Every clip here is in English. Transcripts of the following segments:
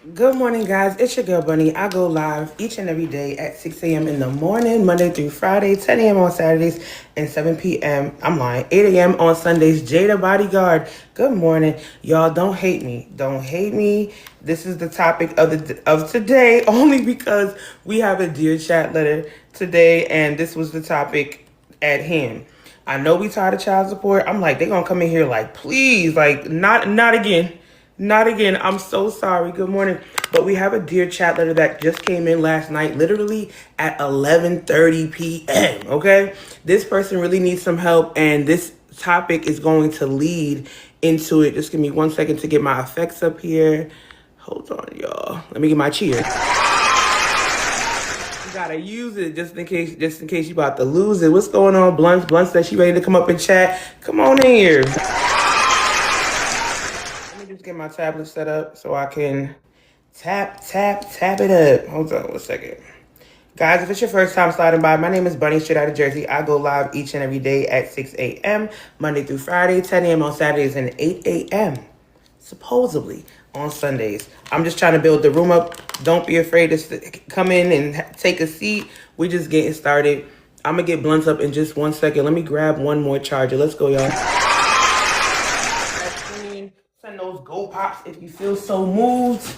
Good morning, guys. It's your girl Bunny. I go live each and every day at 6 a.m. in the morning, Monday through Friday, 10 a.m. on Saturdays, and 7 p.m. I'm lying, 8 a.m. on Sundays. Jada Bodyguard. Good morning, y'all. Don't hate me. Don't hate me. This is the topic of today, only because we have a dear chat letter today, and this was the topic at hand. I know we tired of child support. I'm like, they gonna come in here like, please, like, not again. Not again. I'm so sorry. Good morning. But we have a dear chat letter that just came in last night, literally at 11:30 p.m. Okay? This person really needs some help, and this topic is going to lead into it. Just give me 1 second to get my effects up here. Hold on, y'all. Let me get my cheer. You gotta use it just in case you about to lose it. What's going on, Blunts? Blunts said she ready to come up and chat. Come on in here. Let me just get my tablet set up so I can tap it up. Hold on 1 second. Guys, if it's your first time sliding by, my name is Bunny, straight out of Jersey. I go live each and every day at 6 a.m., Monday through Friday, 10 a.m. on Saturdays, and 8 a.m., supposedly, on Sundays. I'm just trying to build the room up. Don't be afraid to come in and take a seat. We're just getting started. I'm going to get Blunts up in just 1 second. Let me grab one more charger. Let's go, y'all. Send those go pops if you feel so moved.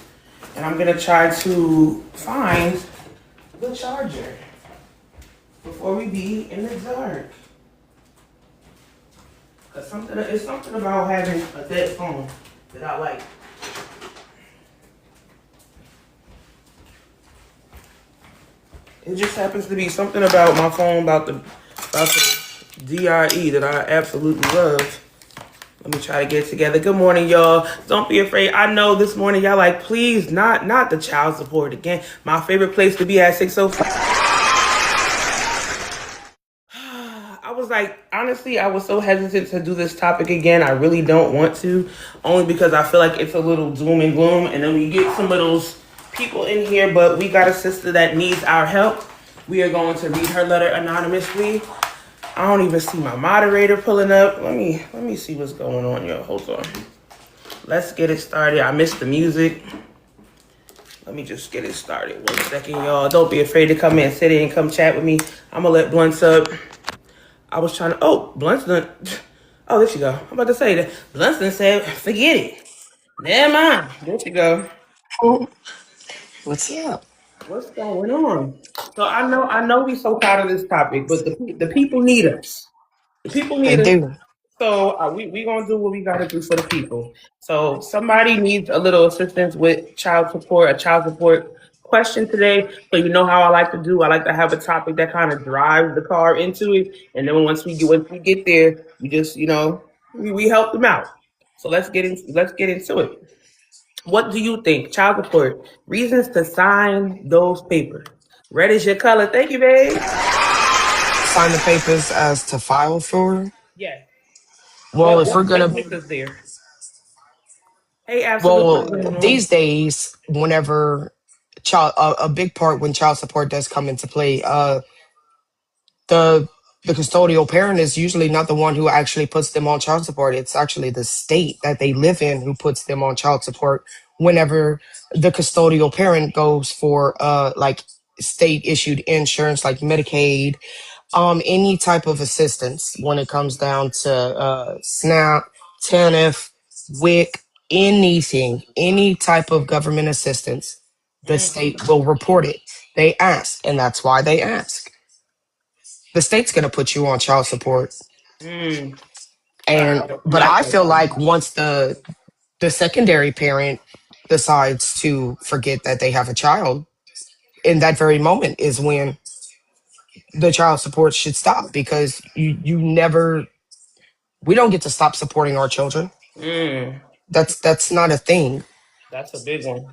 And I'm going to try to find the charger before we be in the dark. Cause it's something about having a dead phone that I like. It just happens to be something about my phone, about the DRE that I absolutely love. Let me try to get it together. Good morning, y'all. Don't be afraid. I know this morning y'all like, please, not the child support again. My favorite place to be at 6:05. I was like, honestly, I was so hesitant to do this topic again. I really don't want to, only because I feel like it's a little doom and gloom. And then we get some of those people in here, but we got a sister that needs our help. We are going to read her letter anonymously. I don't even see my moderator pulling up. Let me see what's going on, y'all. Hold on. Let's get it started. I missed the music. Let me just get it started. 1 second, y'all. Don't be afraid to come in, sit in, and come chat with me. I'm gonna let Blunts up. I was trying to. Oh, Blunts done. Oh, there she go. I'm about to say that Blunts done said, forget it. Never mind. There she go. What's up? What's going on? So I know we so proud of this topic, but the people need us. The people They need us. do. So we gonna do what we gotta do for the people. So somebody needs a little assistance with a child support question today. So you know how I like to do. I like to have a topic that kind of drives the car into it, and then once we get there, we just we help them out. So let's get into it. What do you think? Child support reasons to sign those papers. Red is your color. Thank you, babe. Sign the papers as to file for. Yes. Well, if we're What gonna, makes us there? Hey, absolute. What's well, going on? these days, whenever a big part when child support does come into play, the the custodial parent is usually not the one who actually puts them on child support. It's actually the state that they live in who puts them on child support. Whenever the custodial parent goes for like state issued insurance like Medicaid, any type of assistance when it comes down to SNAP, TANF, WIC, anything, any type of government assistance, the state will report it. They ask, and that's why they ask. The state's going to put you on child support. Mm, And I but like I that. feel like once the secondary parent decides to forget that they have a child, in that very moment is when the child support should stop, because you never, we don't get to stop supporting our children. Mm, That's not a thing. that's a big one.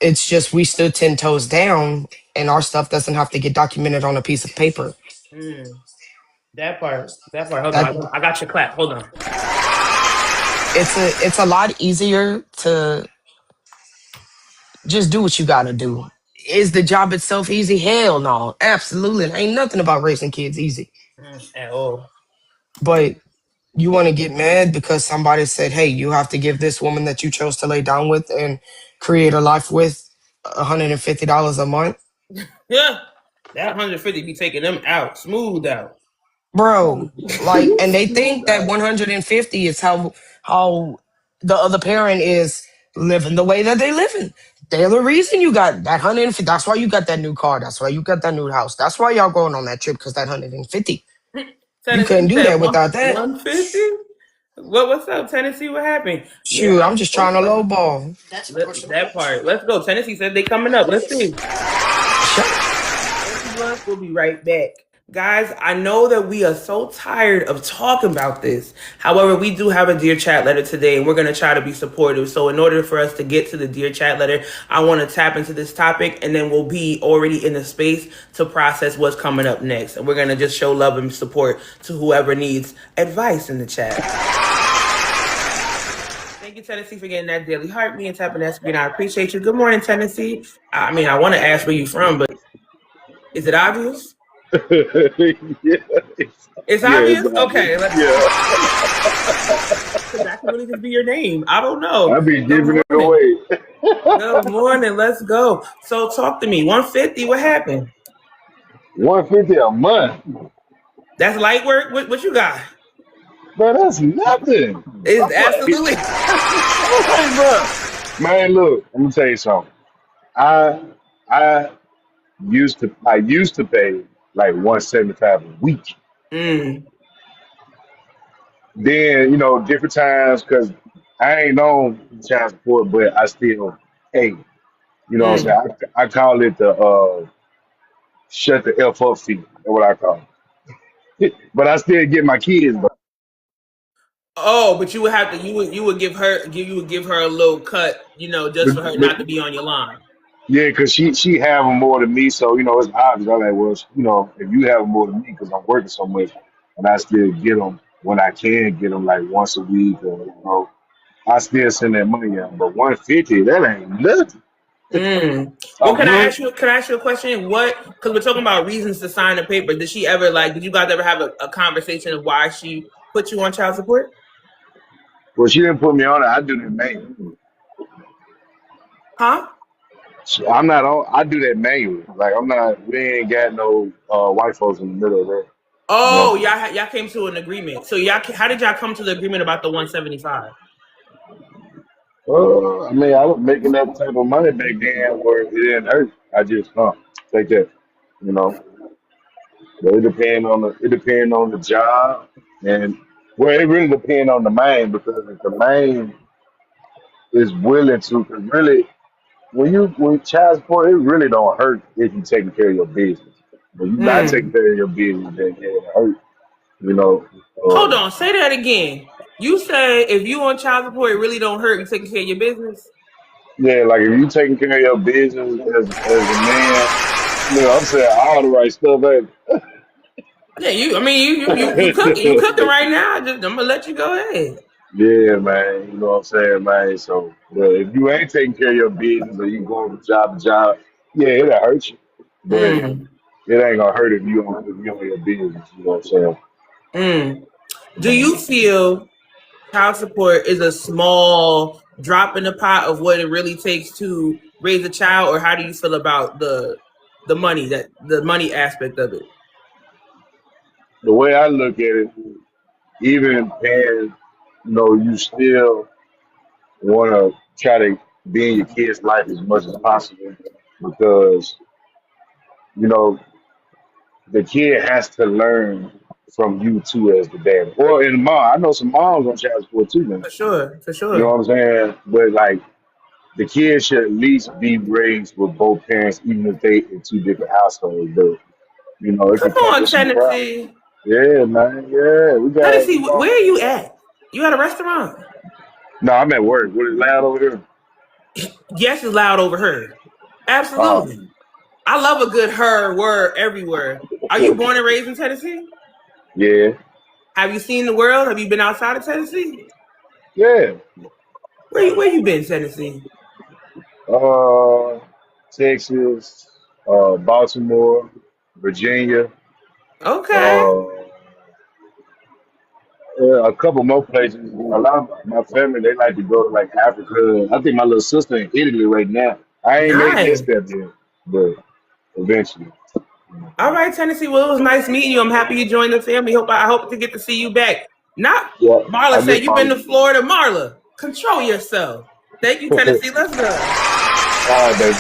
It's just we stood 10 toes down, and our stuff doesn't have to get documented on a piece of paper. Mm, that part. That part. Hold That on. I got your clap. Hold on. it's a lot easier to just do what you gotta do. Is the job itself easy? Hell no. Absolutely. Ain't nothing about raising kids easy. At all. But you want to get mad because somebody said, hey, you have to give this woman that you chose to lay down with and create a life with $150 a month. Yeah, that 150 be taking them out, smooth out. Bro, like, and they Smooth think that out. 150 is how the other parent is living the way that they living. They're the reason you got that 150. That's why you got that new car. That's why you got that new house. That's why y'all going on that trip, because that 150. You couldn't Tennessee do said that one without that. 150. What's up, Tennessee? What happened? Yeah, Shoot, I'm just trying to lowball. that part. Let's go. Tennessee said they coming up. Let's see. Shut We'll be right back. Guys, I know that we are so tired of talking about this. However, we do have a Dear Chat letter today, and we're going to try to be supportive. So, in order for us to get to the Dear Chat letter, I want to tap into this topic, and then we'll be already in the space to process what's coming up next. And we're going to just show love and support to whoever needs advice in the chat. Thank you, Tennessee, for getting that daily heart, me and tapping that screen. I appreciate you. Good morning, Tennessee. I mean, I want to ask where you from, but is it obvious? Yeah, It's yeah, obvious? it's obvious. Okay. Yeah, That could really just be your name. I don't know. I be Good giving it morning. away. Good morning. Let's go. So talk to me. 150, what happened? 150 a month, That's light work? What you got? bro. That's nothing. It's I'm like, absolutely bro. Man, look, let me tell you something. I I I used to pay like 175 a week. mm, Then different times because I ain't on child support, but I still pay. You know what mm. I'm saying? I call it the shut the F up fee. That's what I call it. But I still get my kids. But Oh, but you would have to you would give her a little cut, just but, for her but not to be on your line. yeah, because she have them more than me, so it's obvious. I'm like, well, if you have them more than me, because I'm working so much, and I still get them when I can get them like once a week, or I still send that money out. But 150, that ain't nothing Mm. a Well, month. can I ask you a question? Because we're talking about reasons to sign a paper. Did she ever did you guys ever have a conversation of why she put you on child support? Well, she didn't put me on it. I do that manually. Huh? I'm not on. I do that manually. Like I'm not. We ain't got no white folks in the middle of that. You Oh, know. y'all came to an agreement. So how did y'all come to the agreement about the 175? I mean, I was making that type of money back then where it didn't hurt. I just take that. You know. But it depend on the job, and well, it really depend on the man, because if the man is willing to, because really when child support, it really don't hurt if you taking care of your business. When you're not taking Mm. care of your business, then it hurt. You know, Hold uh, on, say that again. You say if you on child support, it really don't hurt you taking care of your business. yeah, like if you taking care of your business as a man, I'm saying all the right stuff. Yeah, I mean, you cooking right now. I'm gonna let you go ahead. Yeah, man. You know what I'm saying, man? So, but if you ain't taking care of your business or you going from job to job, yeah, it'll hurt you. But Mm. it ain't gonna hurt if you on your business. You know what I'm saying? Mm. Do you feel child support is a small drop in the pot of what it really takes to raise a child, or how do you feel about the money aspect of it? The way I look at it, even paying, you still want to try to be in your kid's life as much as possible, because you know the kid has to learn from you too as the dad. Or in mom, I know some moms on child support too, man. For sure, for You know sure. what I'm saying? But like the kids should at least be raised with both parents, even if they in two different households. But it Come can come on, with some problems. Tennessee. Yeah, man. Yeah, we got. Tennessee, where are you at? You at a restaurant? No, I'm at work. What is loud over there? Yes, it's loud over her. Oh, Absolutely. I love a good her word everywhere. Are you born and raised in Tennessee? yeah, Have you seen the world? Have you been outside of Tennessee? yeah. Where you been, Tennessee? Uh, Texas, Baltimore, Virginia, Okay. uh, A couple more places. A lot of my family they like to go to like Africa. I think my little sister in Italy right now. I ain't made that Nice. step yet, but eventually. All right, Tennessee. Well, it was nice meeting you. I'm happy you joined the family. I hope to get to see you back. Not Yeah, Marla I said just you've been followed to you. Florida. Marla, control yourself. Thank you, Tennessee. Let's go. All right, baby.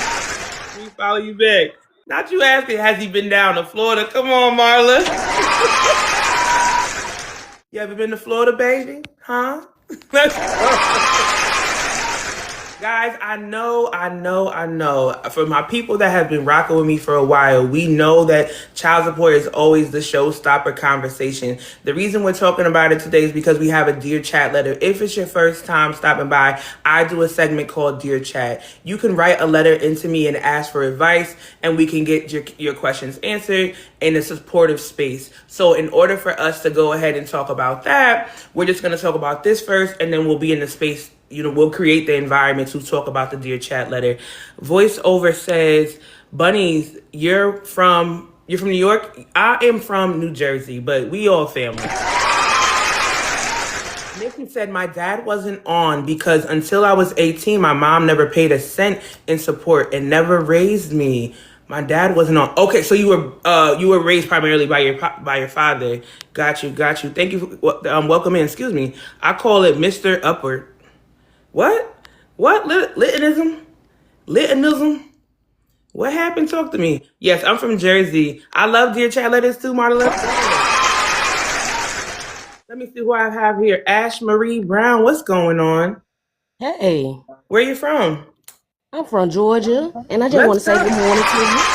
We follow you back. Not you asking, has he been down to Florida? Come on, Marla. You ever been to Florida, baby? Huh? Let's go. Guys, I know. For my people that have been rocking with me for a while, we know that child support is always the showstopper conversation. The reason we're talking about it today is because we have a Dear Chat letter. If it's your first time stopping by, I do a segment called Dear Chat. You can write a letter into me and ask for advice, and we can get your questions answered in a supportive space. So in order for us to go ahead and talk about that, we're just going to talk about this first, and then we'll be in the space, we'll create the environment to talk about the Dear Chat letter. Voiceover says, Bunnies, you're from New York? I am from New Jersey, but we all family. Nikki said my dad wasn't on because until I was 18, my mom never paid a cent in support and never raised me. My dad wasn't on. Okay, so you were raised primarily by your father. Got you. Thank you for welcome in. Excuse me. I call it Mr. Upward. What? What? Litinism? Litinism? What happened? Talk to me. Yes, I'm from Jersey. I love Dear Chat letters too, Marla. Let me see who I have here. Ash Marie Brown. What's going on? Hey, Where you from? I'm from Georgia, and I just want Let's to say good go. morning to you.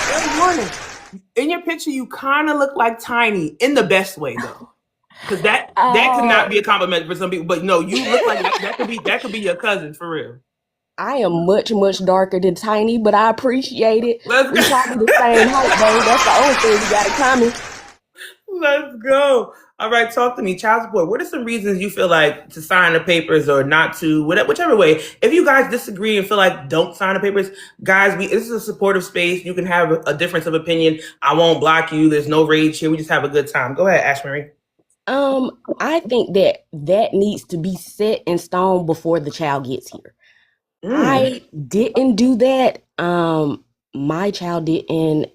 Good morning. In your picture, you kind of look like Tiny in the best way, though. Because that could Uh, not be a compliment for some people, but no, you look like that could be your cousin for real. I am much, much darker than Tiny, but I appreciate it. Let's We go. probably the same height, though. That's the only thing we got in common. Let's go. All right, talk to me. Child support. What are some reasons you feel like to sign the papers or not to? Whichever way. If you guys disagree and feel like don't sign the papers, guys, this is a supportive space. You can have a difference of opinion. I won't block you. There's no rage here. We just have a good time. Go ahead, Ashbury. I think that needs to be set in stone before the child gets here. Mm, I didn't do that. My child didn't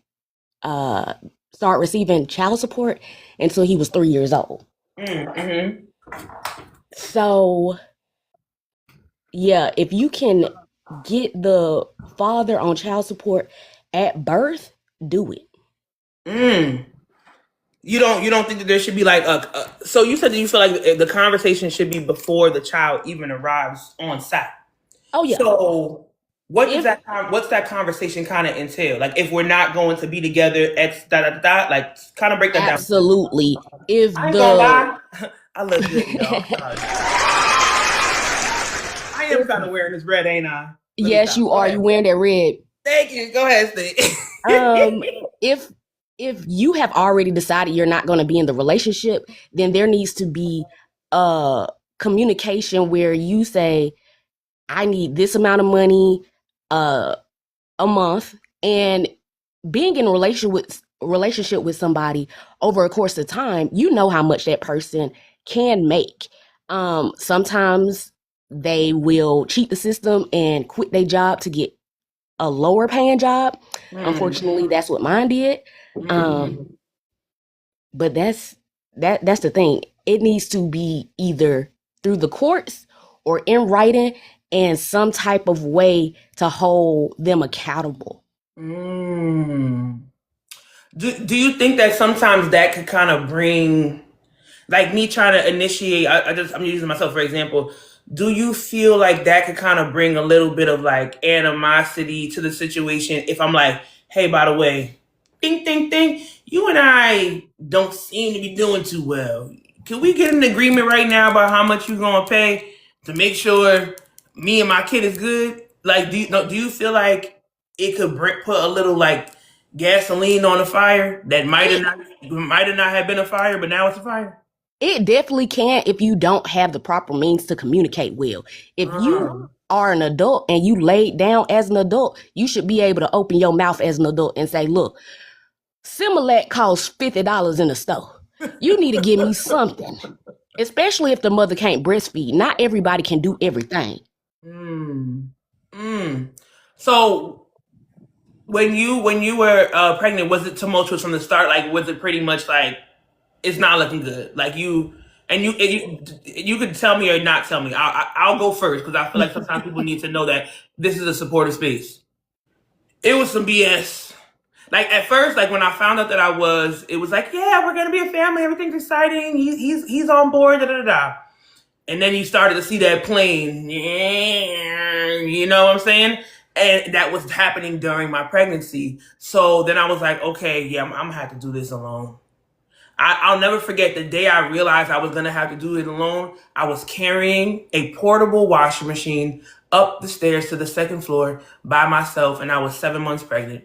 uh start receiving child support until he was 3 years old. mm-hmm. So yeah, if you can get the father on child support at birth, do it. Mm. You don't think that there should be like so you said that you feel like the conversation should be before the child even arrives on site. Oh yeah. So If what's that conversation kind of entail? Like if we're not going to be together, X dot dot dot, like kind of break that down. absolutely. If I ain't gonna the lie. I look good, y'all. I'm sorry. I am if kind of wearing this red, ain't I? Let me yes, stop. you Go are, you ahead. wearing that red. Thank you. Go ahead, Steve. Um if if you have already decided you're not going to be in the relationship, then there needs to be a communication where you say, I need this amount of money uh a month, and being in a relationship with somebody over a course of time, you know how much that person can make. Sometimes they will cheat the system and quit their job to get a lower paying job. Mm, Unfortunately, that's what mine did. mm, Um, but that's the thing. It needs to be either through the courts or in writing, and some type of way to hold them accountable. mm. Do you think that sometimes that could kind of bring like me trying to initiate, I'm using myself for example. Do you feel like that could kind of bring a little bit of like animosity to the situation if I'm like, hey, by the way, ding ding ding, you and I don't seem to be doing too well. Can we get an agreement right now about how much you're gonna pay to make sure me and my kid is good? Like, do you feel like it could put a little like gasoline on the fire that It might have not have been a fire, but now it's a fire? It definitely can if you don't have the proper means to communicate well. If you Mm. are an adult and you laid down as an adult, you should be able to open your mouth as an adult and say, look, Similac costs $50 in the store. You need to give me something. especially if the mother can't breastfeed. Not everybody can do everything. Mm. Mm. So when you were pregnant, was it tumultuous from the start? Like, was it pretty much like it's not looking good? Like you could tell me or not tell me. I'll go first because I feel like sometimes people need to know that this is a supportive space. It was some BS. Like at first, like when I found out that I was, it was like, yeah, we're gonna be a family. Everything's exciting. He's on board. Da da da. Da. And then you started to see that plane. You know what I'm saying? And that was happening during my pregnancy. So then I was like, okay, yeah, I'm gonna have to do this alone. I'll never forget the day I realized I was going to have to do it alone. I was carrying a portable washing machine up the stairs to the second floor by myself, and I was 7 months pregnant.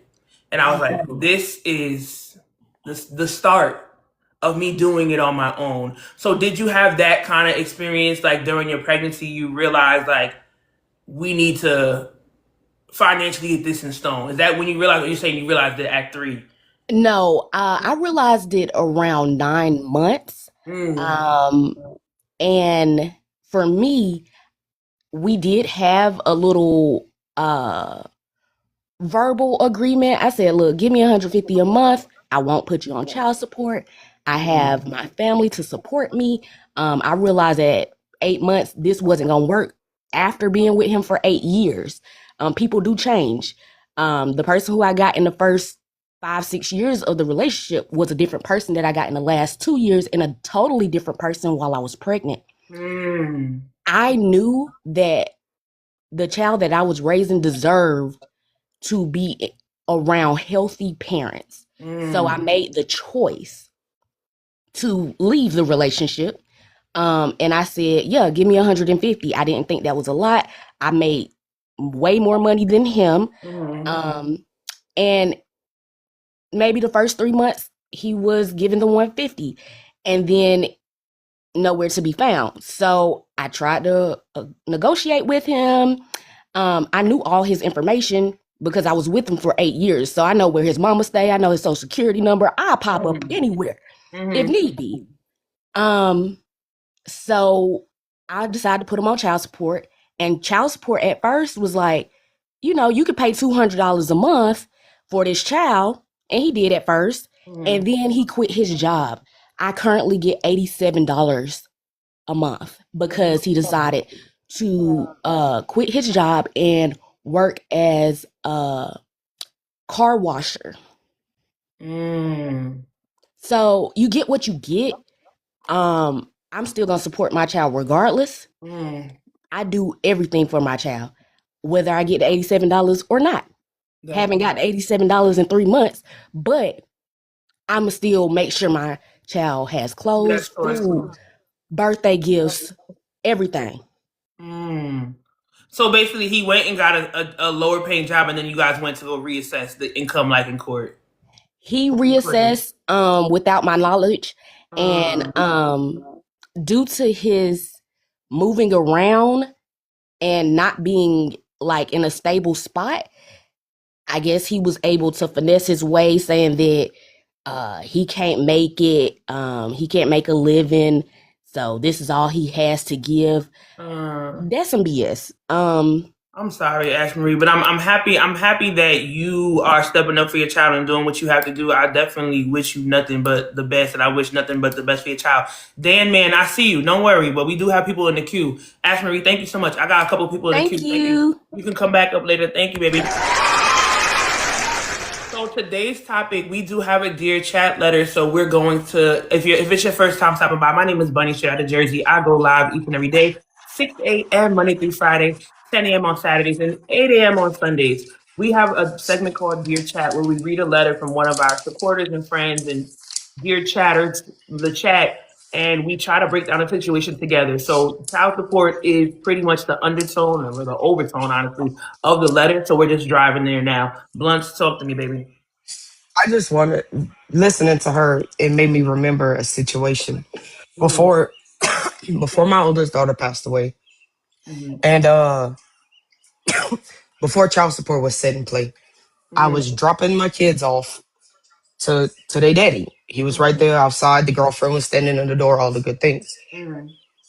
And I was like, this is the start of me doing it on my own. So, did you have that kind of experience, like during your pregnancy, you realized, like, we need to financially get this in stone? Is that when you realized, or you're saying you realized it at 3? No, I realized it around 9 months. Mm. Um, and for me, we did have a little verbal agreement. I said, look, give me 150 a month. I won't put you on child support. I have my family to support me. I realized at 8 months this wasn't gonna work after being with him for 8 years. People do change. The person who I got in the first 5, 6 years of the relationship was a different person that I got in the last 2 years, and a totally different person while I was pregnant. Mm. I knew that the child that I was raising deserved to be around healthy parents. So I Mm. made the choice to leave the relationship. And I said, yeah, give me 150. I didn't think that was a lot. I made way more money than him. Mm. Um, and maybe the first 3 months he was giving the 150, and then nowhere to be found. So I tried to negotiate with him. I knew all his information because I was with him for 8 years. So I know where his mama stay. I know his social security number. I'll pop up Mm. anywhere if Mhm. need be. Um, so I decided to put him on child support. And child support at first was like, you could pay $200 a month for this child. And he did at first. And Mhm. then he quit his job. I currently get $87 a month because he decided to quit his job and work as a car washer. Mm. So you get what you get. I'm still gonna support my child regardless. Mm. I do everything for my child, whether I get the $87 or not. That Haven't got $87 in 3 months, but I'ma still make sure my child has that clothes, choice. food, birthday gifts, everything. Mm. So basically, he went and got a lower paying job, and then you guys went to go reassess the income, like in court. He reassessed without my knowledge, and Mm. due to his moving around and not being like in a stable spot, I guess he was able to finesse his way, saying that he can't make it, he can't make a living, so this is all he has to give. Mm. That's some BS. I'm sorry, Ash Marie, but I'm happy. I'm happy that you are stepping up for your child and doing what you have to do. I definitely wish you nothing but the best, and I wish nothing but the best for your child. Dan, man, I see you. Don't worry, but we do have people in the queue. Ash Marie, thank you so much. I got a couple of people in the Thank queue. Thank you. you. You can come back up later. Thank you, baby. So today's topic, we do have a dear chat letter. So we're going to, if it's your first time stopping by, my name is Bunny straight out of Jersey. I go live each and every day, 6 a.m. Monday through Friday, 10 a.m. on Saturdays, and 8 a.m. on Sundays. We have a segment called Dear Chat where we read a letter from one of our supporters and friends and dear chatters, the chat, and we try to break down a situation together. So child support is pretty much the undertone or the overtone, honestly, of the letter. So we're just driving there now. Blunts, talk to me, baby. I just wanted listening to her. It made me remember a situation Mm-hmm. before before my oldest daughter passed away, Mm-hmm. and before child support was set in play. I was dropping my kids off to their daddy. He was right there outside. The girlfriend was standing in the door, all the good things.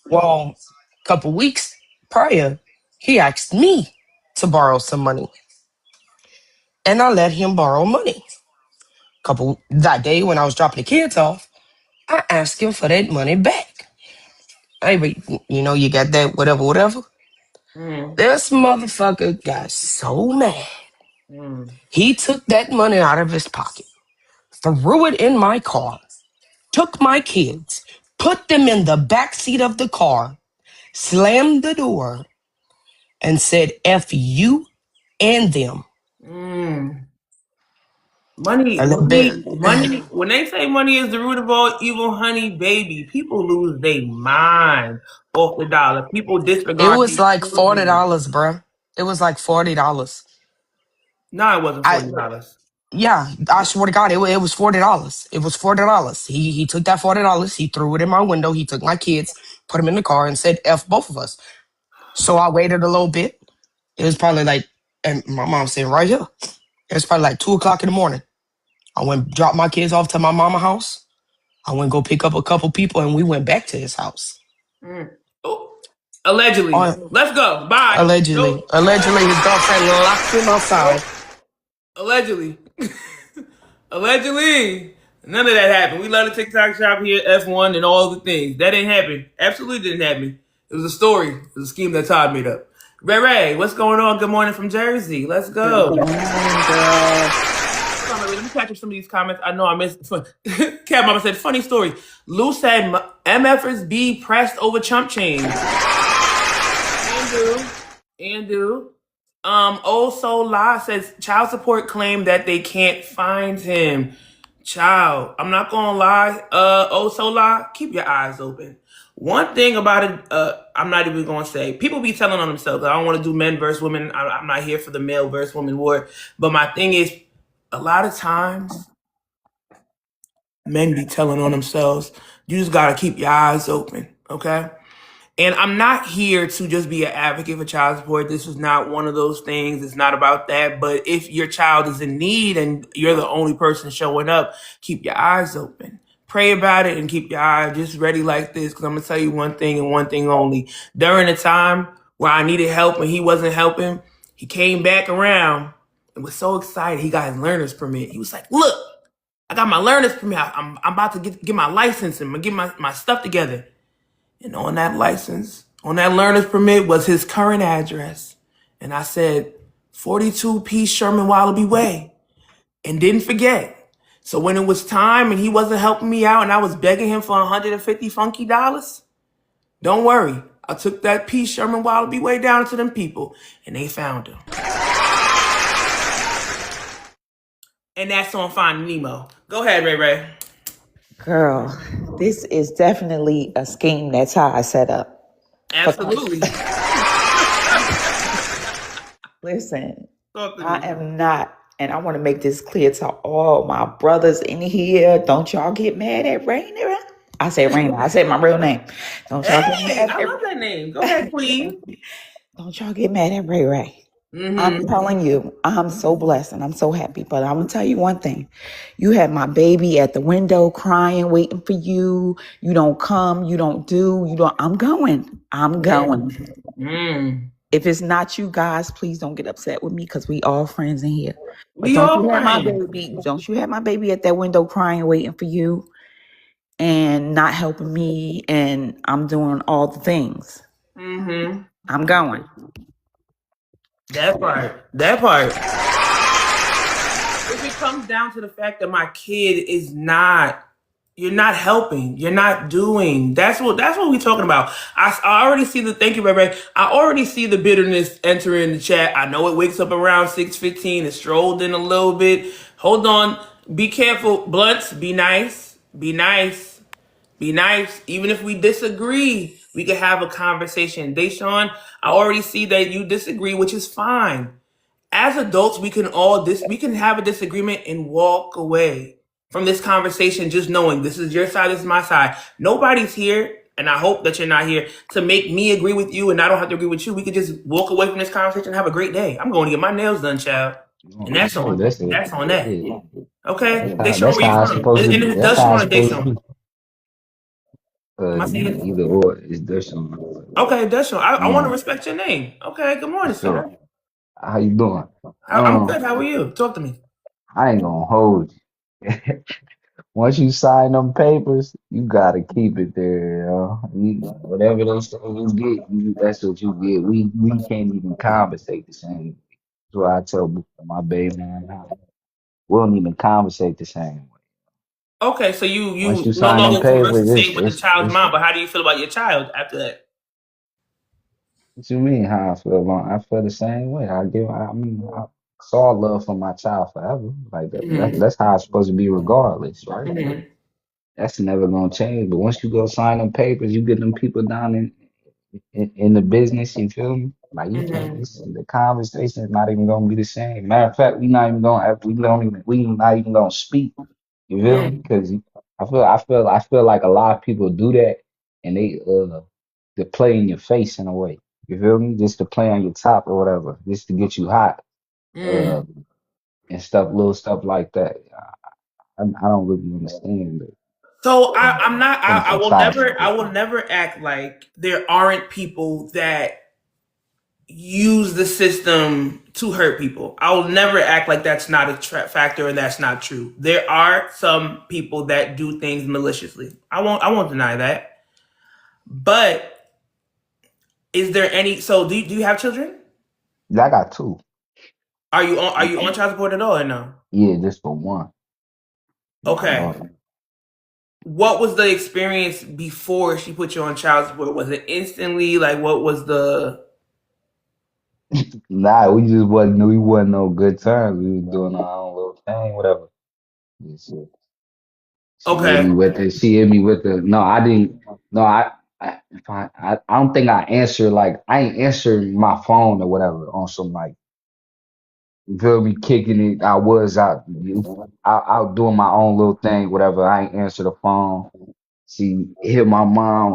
Well, a couple weeks prior, he asked me to borrow some money. And I let him borrow money. Couple that day when I was dropping the kids off, I asked him for that money back. Hey, but you got that, whatever, whatever. This motherfucker got so mad. He took that money out of his pocket, threw it in my car, took my kids, put them in the back seat of the car, slammed the door, and said, F you and them. Money, And money, money. When they say money is the root of all evil, honey, baby, people lose their mind off the dollar. People it disregard was these like children. $40, bruh. It was like $40. No, it wasn't $40. Yeah, I swear to God, it was $40. It was $40. He took that $40. He threw it in my window. He took my kids, put them in the car, and said, F both of us. So I waited a little bit. It was probably like, and my mom's sitting right here. It was probably like 2 o'clock in the morning. I went drop my kids off to my mama house. I went go pick up a couple people, and we went back to his house. Oh, allegedly. Let's go. Bye. Allegedly. Nope. Allegedly, his girlfriend locked him outside. Allegedly. Allegedly. None of that happened. We love the TikTok shop here, F1 and all the things. That didn't happen. Absolutely didn't happen. It was a story. It was a scheme that Todd made up. Ray, what's going on? Good morning from Jersey. Let's go. Good morning, girl. Let me catch up some of these comments. I know I missed. Cat Mama said, funny story. Lou said MFers be pressed over chump change. And Oh So La says child support claim that they can't find him. Child, I'm not gonna lie. Oh So La, keep your eyes open. One thing about it, I'm not even gonna say. People be telling on themselves. I don't want to do men versus women. I'm not here for the male versus woman war. But my thing is, a lot of times, men be telling on themselves. You just gotta keep your eyes open, okay? And I'm not here to just be an advocate for child support. This is not one of those things. It's not about that. But if your child is in need and you're the only person showing up, keep your eyes open. Pray about it and keep your eyes just ready like this. Because I'm going to tell you one thing and one thing only. During the time where I needed help and he wasn't helping, he came back around and was so excited. He got his learner's permit. He was like, look, I got my learner's permit. I'm about to get my license and I'm going to get my stuff together. And on that license, on that learner's permit was his current address. And I said, 42P Sherman Wallaby Way. And didn't forget. So when it was time and he wasn't helping me out and I was begging him for 150 funky dollars, don't worry. I took that P Sherman Wallaby Way down to them people and they found him. And that's on Finding Nemo. Go ahead, Ray. Girl, this is definitely a scheme that's how I set up. Absolutely. Listen, I am not, and I want to make this clear to all my brothers in here. Don't y'all get mad at Raina. I said Raina. I said my real name. Don't y'all get mad I love that name. Go ahead, Queen. Don't y'all get mad at Ray. I'm telling you, I'm so blessed and I'm so happy. But I'm going to tell you one thing. You had my baby at the window crying, waiting for you. You don't come. You don't do. You don't. I'm going. If it's not you guys, please don't get upset with me because we all friends in here. But don't you have my baby at that window crying, waiting for you and not helping me. And I'm doing all the things. I'm going. That part. If it comes down to the fact that my kid is not, you're not helping, you're not doing. That's what we're talking about. I already see the, thank you, Ray. I already see the bitterness entering the chat. I know it wakes up around 6:15. It strolled in a little bit. Hold on. Be careful. Blunts, be nice. Be nice. Be nice. Even if we disagree, we can have a conversation. Deshaun, I already see that you disagree, which is fine. As adults, we can have a disagreement and walk away from this conversation just knowing this is your side, this is my side. Nobody's here, and I hope that you're not here to make me agree with you and I don't have to agree with you. We could just walk away from this conversation and have a great day. I'm going to get my nails done, child. And that's on that. Okay, they show That's where you how it's from, supposed to and be. it That's does show how on it's the day supposed to show. be. Am I saying it? Either or is there's some. Okay, it does show. I want to Um, respect your name. Okay, good for morning, sure. sir. How you doing? I'm good. How are you? Talk to me. I ain't gonna hold you. Once you sign them papers, you gotta keep it there, yo. Whatever they say you get, that's what you get. We can't even compensate the same. That's what I tell my baby man now. We don't even compensate the same way. Okay, so Once you you no sign them longer converse the papers, same with the child's it's mom, but how do you feel about your child after that? what you mean how I feel about I feel the same way. I saw love for my child forever. Like Mm-hmm. that's how it's supposed to be regardless, right? Mm-hmm. That's never gonna change. But once you go sign them papers, you get them people down in the business, you feel me? Like you can't Mm-hmm. the conversation is not even gonna be the same. Matter of fact, we not even gonna speak. You feel me? Mm-hmm. Because I feel like a lot of people do that and they play in your face in a way. You feel me? Just to play on your top or whatever, just to get you hot, uh, Mm. and stuff, little stuff like that. I don't really understand it So from I'm not. from I a will child's never. I perspective. will never act like there aren't people that use the system to hurt people. I will never act like that's not a factor and that's not true. There are some people that do things maliciously. I won't deny that. But is there any? So do you have children? Yeah, I got two. Are you on child support at all or no? Yeah, just for one, my Okay. daughter. What was the experience before she put you on child support? Was it instantly like what was the Nah, we wasn't no good terms. We was doing our own little thing, whatever. And she hit me okay? with it. She hit me with the no, I didn't no, I don't think I answered like I ain't answered my phone or whatever on some like you feel me kicking it. I was out doing my own little thing, whatever. I ain't answer the phone. She hit my mom.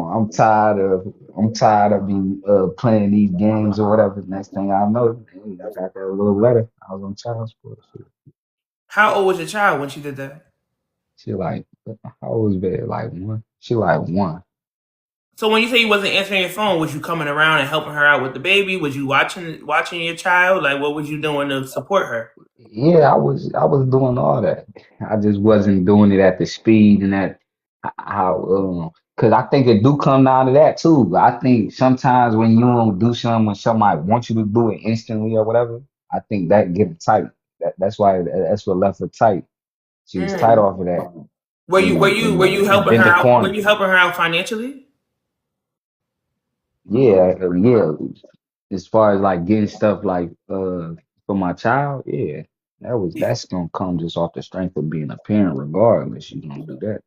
I'm tired of me playing these games or whatever. Next thing I know, hey, I got that little letter. I was on child support. How old was your child when she did that? She like, how old was that? Like one. She like one. So when you say you wasn't answering your phone, was you coming around and helping her out with the baby? Was you watching your child? Like what was you doing to support her? Yeah, I was doing all that. I just wasn't doing it at the speed and at how because I think it do come down to that too. I think sometimes when you don't do something when somebody wants you to do it instantly or whatever, I think that get tight. That's why that's what left her tight. She was tight Mm. off of that Were you and helping her bent the out? Were corner. you helping her out financially? Yeah, yeah. As far as like getting stuff like for my child, yeah. That's gonna come just off the strength of being a parent regardless. You gonna do that.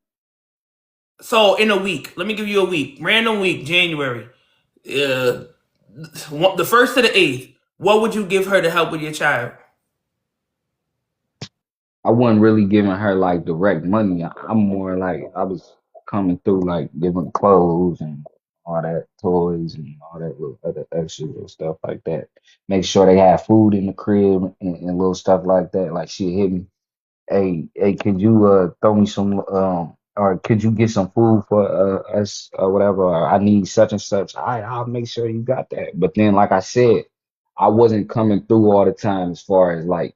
So in a week, let me give you a week, random week, January, uh, the first to the eighth. What would you give her to help with your child? I wasn't really giving her like direct money. I'm more like I was coming through like giving clothes and all that toys and all that little other extra little stuff like that. Make sure they have food in the crib and little stuff like that. Like she hit me. Hey, could you throw me some or could you get some food for us or whatever? Or I need such and such. I'll make sure you got that. But then, like I said, I wasn't coming through all the time as far as like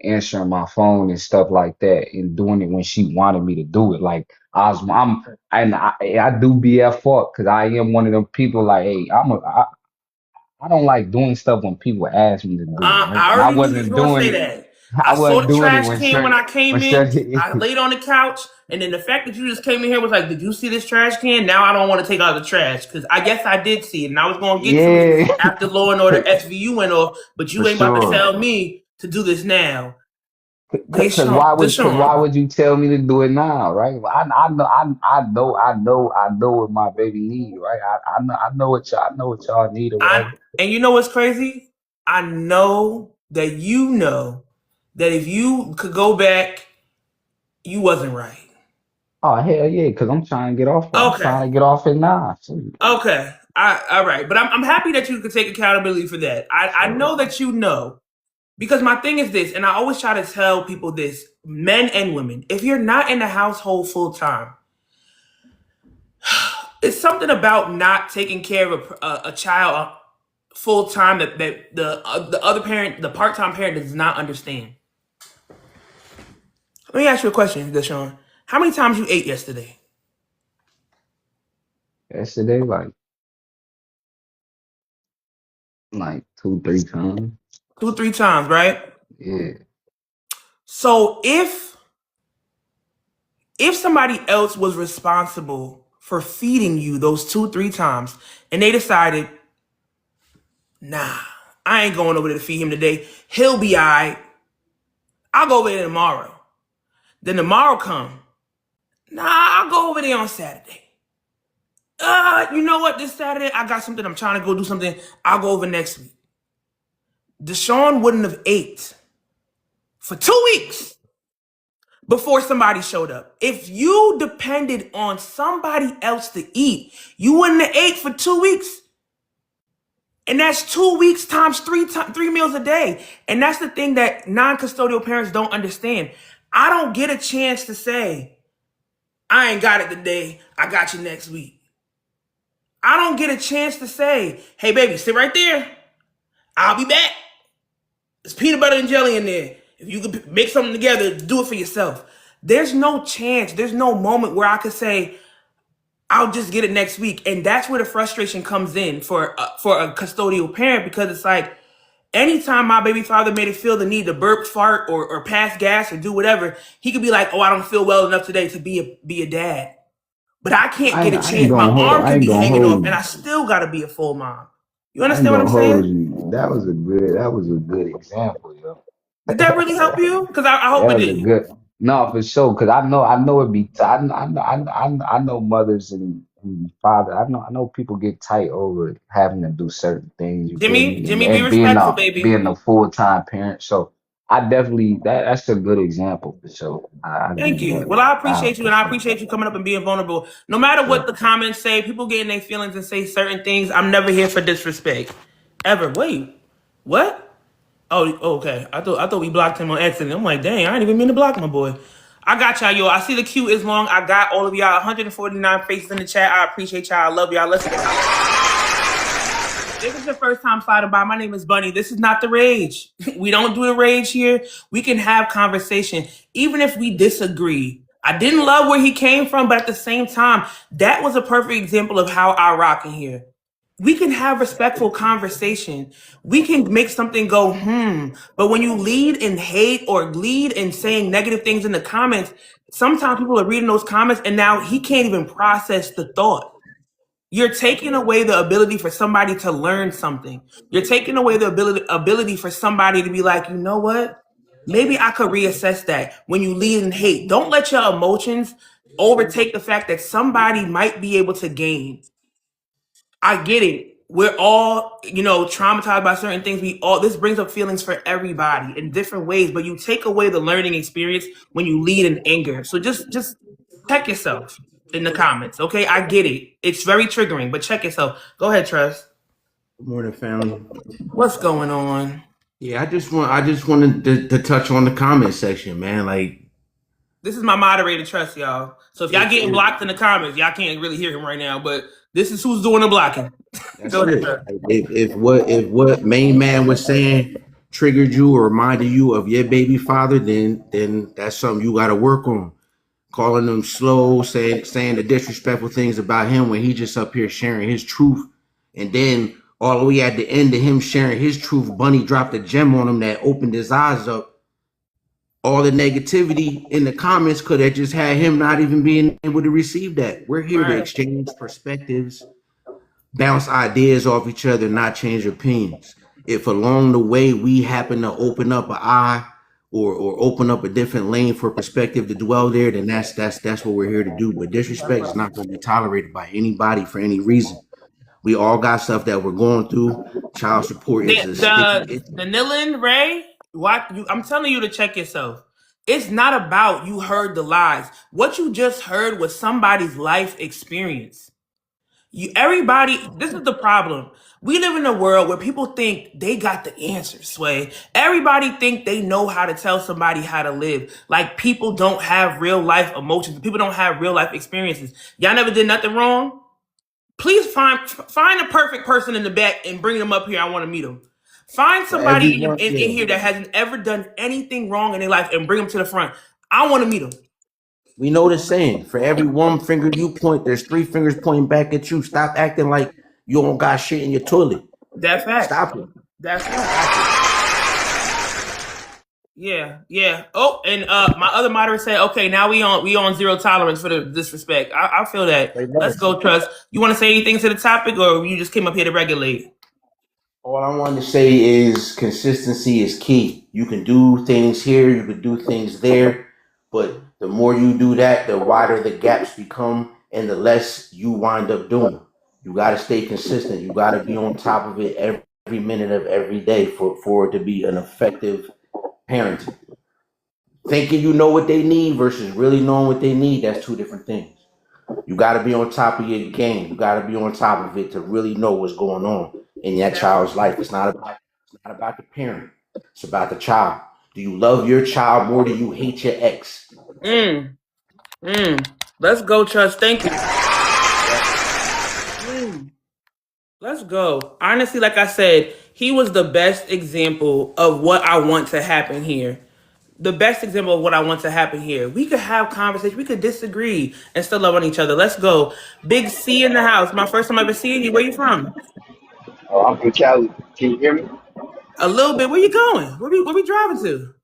answering my phone and stuff like that and doing it when she wanted me to do it. Like I do be at fault because I am one of them people like, hey, I don't like doing stuff when people ask me to do it, right? I And I already knew you was wasn't gonna doing say it. that. I I saw wasn't the doing it trash can when I when came in. Shirley I laid on the couch, and then the fact that you just came in here was like, "Did you see this trash can?" Now I don't want to take out the trash because I guess I did see it, and I was gonna get to it Yeah, after Law and Order SVU went off. But for you ain't about to sure. tell me to do this now, Cause why Deshaun. would you tell me to do it now, right? Well, I know what my baby need, right? I know what y'all need or whatever. And you know what's crazy? I know that you know that if you could go back, you wasn't right. Oh hell yeah, cause I'm trying to get off. I'm Okay. trying to get off it now. Shoot. Okay. All right. But I'm happy that you could take accountability for that. I So know that you know. Because my thing is this, and I always try to tell people this, men and women, if you're not in the household full time, it's something about not taking care of a child full time that the other parent, the part time parent, does not understand. Let me ask you a question, Deshaun. How many times you ate yesterday? Yesterday, like 2, 3 times. 2, 3 times, right? Yeah. So if somebody else was responsible for feeding you those 2, 3 times, and they decided, nah, I ain't going over there to feed him today. He'll be all right. I'll go over there tomorrow. Then tomorrow come. Nah, I'll go over there on Saturday. You know what? This Saturday, I got something. I'm trying to go do something. I'll go over next week. Deshaun wouldn't have ate for 2 weeks before somebody showed up. If you depended on somebody else to eat, you wouldn't have ate for 2 weeks. And that's 2 weeks times three meals a day. And that's the thing that non-custodial parents don't understand. I don't get a chance to say, I ain't got it today. I got you next week. I don't get a chance to say, hey, baby, sit right there. I'll be back. There's peanut butter and jelly in there. If you could make something together, do it for yourself. There's no chance. There's no moment where I could say, I'll just get it next week. And that's where the frustration comes in for a custodial parent, because it's like, anytime my baby father made it feel the need to burp, fart, or pass gas or do whatever, he could be like, oh, I don't feel well enough today to be a dad. But I can't get a I ain't chance. My gonna hold. arm I could ain't be gonna hanging off, hold and I you. still gotta be a full mom. You I ain't understand what I'm gonna hold saying? you. That was a good example, yo. Did that really help you? Because I hope it That was a did. good. No, for sure. Cause I know it be. I know mothers and father. I know people get tight over having to do certain things. You feel Jimmy, me? And Jimmy, be and being respectful, a baby. being a full time parent. So I definitely that's a good example for sure. I give Thank you you. that Well, I one appreciate you, and I 100%. appreciate you coming up and being vulnerable. No matter what Sure. the comments say, people get in their feelings and say certain things. I'm never here for disrespect, ever. Wait, what? Oh, okay. I thought we blocked him on accident. I'm like, dang, I didn't even mean to block my boy. I got y'all, yo. I see the queue is long. I got all of y'all. 149 faces in the chat. I appreciate y'all. I love y'all. Let's get. If it's your first time sliding by, my name is Bunny. This is not the rage. We don't do the rage here. We can have conversation, even if we disagree. I didn't love where he came from, but at the same time, that was a perfect example of how I rock in here. We can have respectful conversation. We can make something go, But when you lead in hate or lead in saying negative things in the comments, sometimes people are reading those comments and now he can't even process the thought. You're taking away the ability for somebody to learn something. You're taking away the ability for somebody to be like, you know what? Maybe I could reassess that. When you lead in hate, don't let your emotions overtake the fact that somebody might be able to gain. I get it. We're all, traumatized by certain things. This brings up feelings for everybody in different ways, but you take away the learning experience when you lead in anger. So just check yourself in the comments, okay? I get it. It's very triggering, but check yourself. Go ahead, Trust. Good morning, family. What's going on? Yeah, I just wanted to touch on the comment section, man. Like This is my moderator, Trust, y'all. So if y'all getting if blocked in the comments, y'all can't really hear him right now, but this is who's doing the blocking. that's Go ahead, it. Trust. Like, if what main man was saying triggered you or reminded you of your baby father, then that's something you got to work on. Calling him slow, saying the disrespectful things about him when he just up here sharing his truth, and then all the way at the end of him sharing his truth, Bunny dropped a gem on him that opened his eyes up. All the negativity in the comments could have just had him not even being able to receive that. We're here to Right. exchange perspectives, bounce ideas off each other, not change opinions. If along the way we happen to open up an eye or open up a different lane for perspective to dwell there, then that's what we're here to do. But disrespect is not going to be tolerated by anybody for any reason. We all got stuff that we're going through. Child support The is a sticky the issue. the Nilin Ray, I'm telling you to check yourself. It's not about you heard the lies. What you just heard was somebody's life experience. Everybody, this is the problem. We live in a world where people think they got the answers, Sway. Everybody think they know how to tell somebody how to live. Like people don't have real life emotions. People don't have real life experiences. Y'all never did nothing wrong. Please find a perfect person in the back and bring them up here. I want to meet them. Find For somebody everyone, in yeah. here that hasn't ever done anything wrong in their life and bring them to the front. I want to meet them. We know the saying. For every one finger you point, there's three fingers pointing back at you. Stop acting like you don't got shit in your toilet. That fact. Stop it. That Stop fact. it. Yeah, yeah. Oh, and my other moderator said, "Okay, now we on zero tolerance for the disrespect." I feel that. Say Let's less. go, Trust. You want to say anything to the topic, or you just came up here to regulate? All I wanted to say is consistency is key. You can do things here, you can do things there, but the more you do that, the wider the gaps become and the less you wind up doing. You got to stay consistent. You got to be on top of it every minute of every day for it to be an effective parenting. Thinking you know what they need versus really knowing what they need, that's two different things. You got to be on top of your game. You got to be on top of it to really know what's going on in that child's life. It's not about the parent. It's about the child. Do you love your child more than you hate your ex? Mm, Let's go, Trust. Thank you. Yep. Let's go. Honestly, like I said, he was the best example of what I want to happen here. The best example of what I want to happen here. We could have conversation. We could disagree and still love on each other. Let's go. Big C in the house. My first time ever seeing you. Where you from? Oh, I'm from Cali. Can you hear me? A little bit. Where you going? Where we driving to?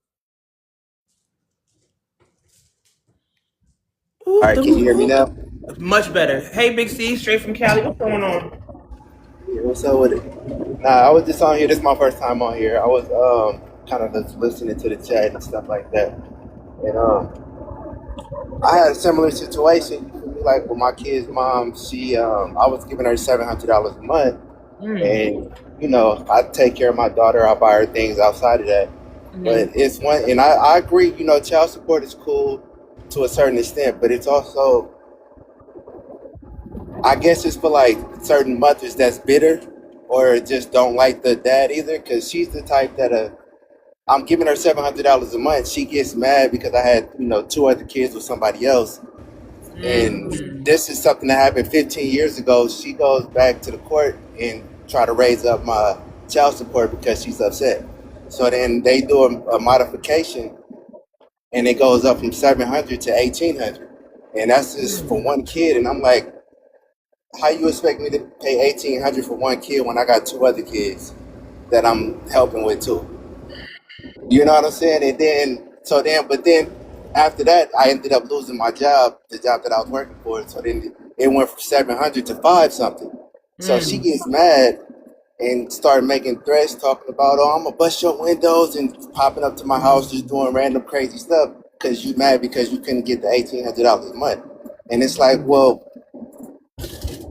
All Ooh, right, can you hear me now? much better. Hey, Big C, straight from Cali. What's going on? Yeah, what's up with it? Nah, I was just on here. This is my first time on here. I was kind of just listening to the chat and stuff like that. And I had a similar situation. Like with my kid's mom, I was giving her $700 a month, Mm, and I take care of my daughter. I buy her things outside of that. mm-hmm, But it's one, and I agree. Child support is cool to a certain extent, but it's also, I guess it's for like certain mothers that's bitter or just don't like the dad either. Because she's the type that I'm giving her $700 a month. She gets mad because I had two other kids with somebody else, and mm, this is something that happened 15 years ago. She goes back to the court and try to raise up my child support because she's upset. So then they do a modification, and it goes up from 700 to 1800, and that's just for one kid. And I'm like, how you expect me to pay 1800 for one kid when I got two other kids that I'm helping with too? You know what I'm saying? And but then after that, I ended up losing my job, the job that I was working for. So then it went from 700 to five something. So she mm, gets mad and started making threats, talking about, "Oh, I'm gonna bust your windows," and popping up to my house, just doing random crazy stuff because you mad because you couldn't get the $1,800 a month. And it's like, well,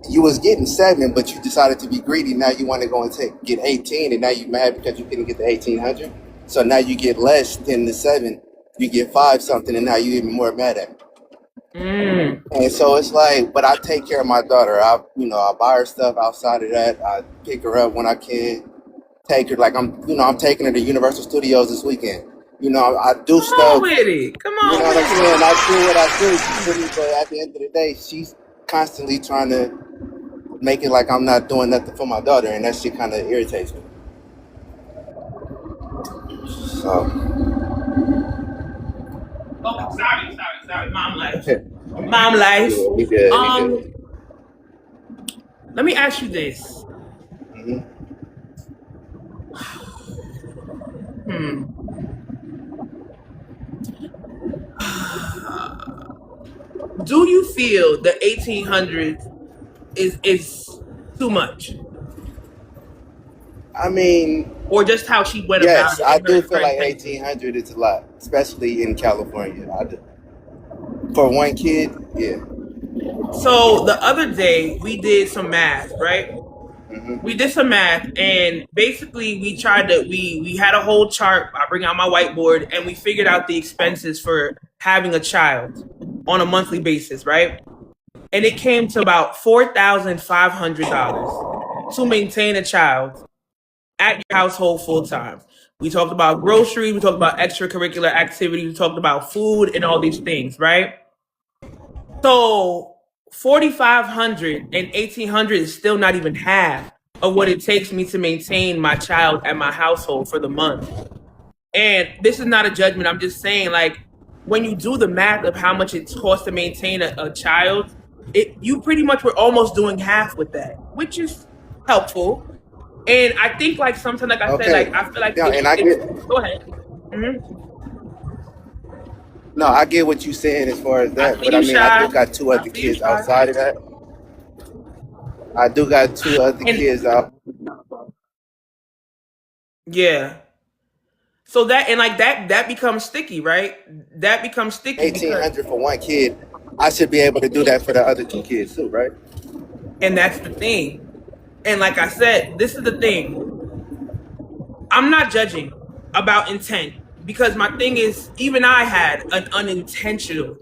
you was getting seven, but you decided to be greedy. Now you want to go and get 18, and now you mad because you couldn't get the 1,800. So now you get less than the seven. You get five something, and now you even more mad at me. mm. And so it's like, but I take care of my daughter. I buy her stuff outside of that. I pick her up when I can. Take her, like I'm taking her to Universal Studios this weekend. I do Come on stuff. with it. Come You on know what I'm with saying? it. I do what I do. You feel me? But at the end of the day, she's constantly trying to make it like I'm not doing nothing for my daughter, and that shit kind of irritates me. So Oh, sorry. Mom life. yeah, Mom life. he good, he Um, good. Let me ask you this. Hmm. Hmm. Do you feel the 1800s is too much, I mean, or just how she went about yes, it I in her do feel like presentation? 1,800 is a lot, especially in California. I do. For one kid, yeah. So the other day we did some math, right? We Hmm. did some math, and basically we tried to we had a whole chart. I bring out my whiteboard, and we figured out the expenses for having a child on a monthly basis, right? and it came to about $4,500 to maintain a child at your household full time. We talked about groceries, we talked about extracurricular activities, we talked about food and all these things, right? So 4,500 and 1,800 is still not even half of what it takes me to maintain my child at my household for the month. And this is not a judgment. I'm just saying, like, when you do the math of how much it costs to maintain a child, you pretty much were almost doing half with that, which is helpful. And I think, like, sometimes, like I said, Okay. like, I feel like Yeah, and I it's get go ahead. Mm-hmm. no, I get what you're saying as far as I that, see but I you, mean, I Shy. do got two I other see you, kids Shy. outside of that. I do got two other And kids out, yeah. So that and like that becomes sticky, right? That becomes sticky eighteen because hundred for one kid. I should be able to do that for the other two kids too, right? and that's the thing. And like I said, this is the thing. I'm not judging about intent because my thing is even I had an unintentional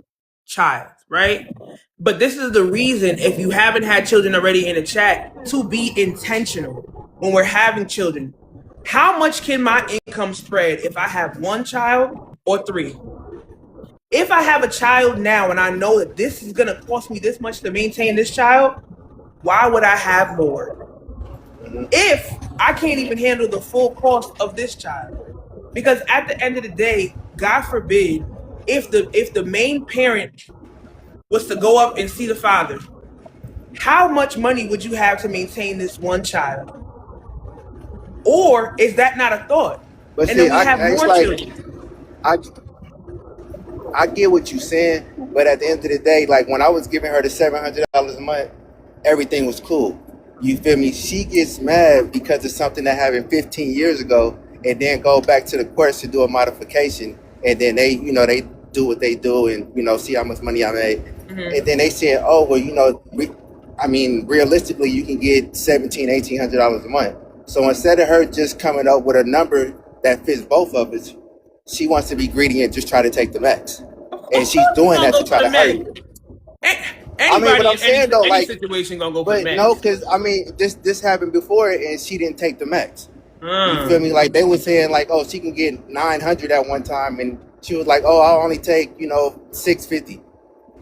child, right? But this is the reason if you haven't had children already in the chat to be intentional when we're having children. How much can my income spread if I have one child or three? If I have a child now and I know that this is going to cost me this much to maintain this child, why would I have more? If I can't even handle the full cost of this child? Because at the end of the day, God forbid, if the main parent was to go up and see the father, how much money would you have to maintain this one child? Or is that not a thought? But And see, then we have it's more like children. I I get what you're saying, but at the end of the day, like when I was giving her the $700 a month, everything was cool. You feel me? She gets mad because of something that happened 15 years ago, and then go back to the courts to do a modification, and then they do what they do, and see how much money I made, Mm-hmm. and then they said, oh well, I mean, realistically, you can get $1,700-$1,800 a month. So instead of her just coming up with a number that fits both of us, she wants to be greedy and just try to take the max. Of And she's course it's doing gonna that go to for try the to hurt men. you. I mean, but Anybody I'm in any saying though, any like, situation gonna go for the but no, max. because I mean, this happened before, and she didn't take the max. You feel Mm. me? Like they were saying, like, oh, she can get 900 at one time, and she was like, oh, I'll only take 650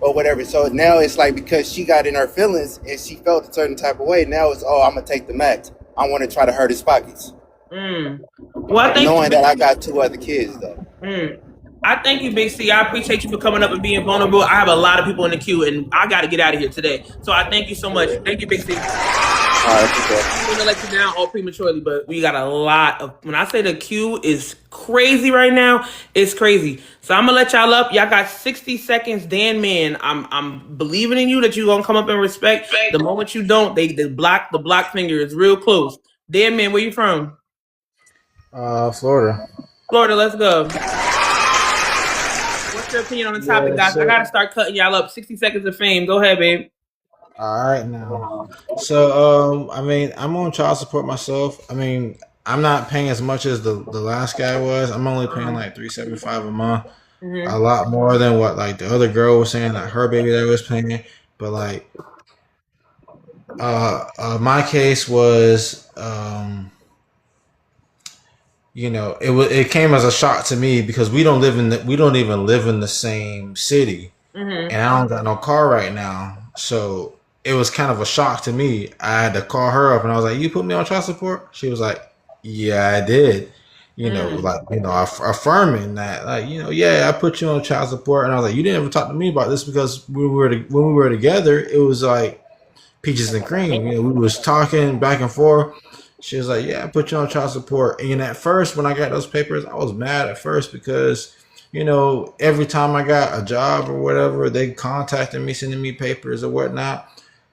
or whatever. So now it's like because she got in her feelings and she felt a certain type of way. Now it's, oh, I'm gonna take the max. I want to try to hurt his pockets, Mm. Well, thank you, knowing Big that I C. got two other kids though. Mm. I thank you, Big C. I appreciate you for coming up and being vulnerable. I have a lot of people in the queue, and I got to get out of here today. So I thank you so much. Thank you, Big C. All right, okay. I don't want to let you down all prematurely, but we got a lot of. When I say the queue is crazy right now, it's crazy. So I'm gonna let y'all up. Y'all got 60 seconds. Dan, man, I'm believing in you that you gonna come up and respect. The moment you don't, the block finger is real close. Dan, man, where you from? Florida. Florida. Let's go. What's your opinion on the topic, Yeah, guys? I so gotta start cutting y'all up. 60 seconds of fame. Go ahead, babe. all right now. So I mean, I'm on child support myself. I mean, I'm not paying as much as the last guy was. I'm only paying like $375 a month. A Mm-hmm. lot more than what like the other girl was saying, like her baby that was paying. But like my case was it came as a shock to me because we don't even live in the same city, Mm-hmm. and I don't got no car right now. So it was kind of a shock to me. I had to call her up and I was like, "You put me on child support?" She was like, "Yeah, I did." Mm. Affirming that, like, yeah, I put you on child support, and I was like, "You didn't ever talk to me about this because when we were together, it was like peaches and cream. We was talking back and forth." She was like, "Yeah, I put you on child support." And at first, when I got those papers, I was mad at first because, every time I got a job or whatever, they contacted me, sending me papers or whatnot.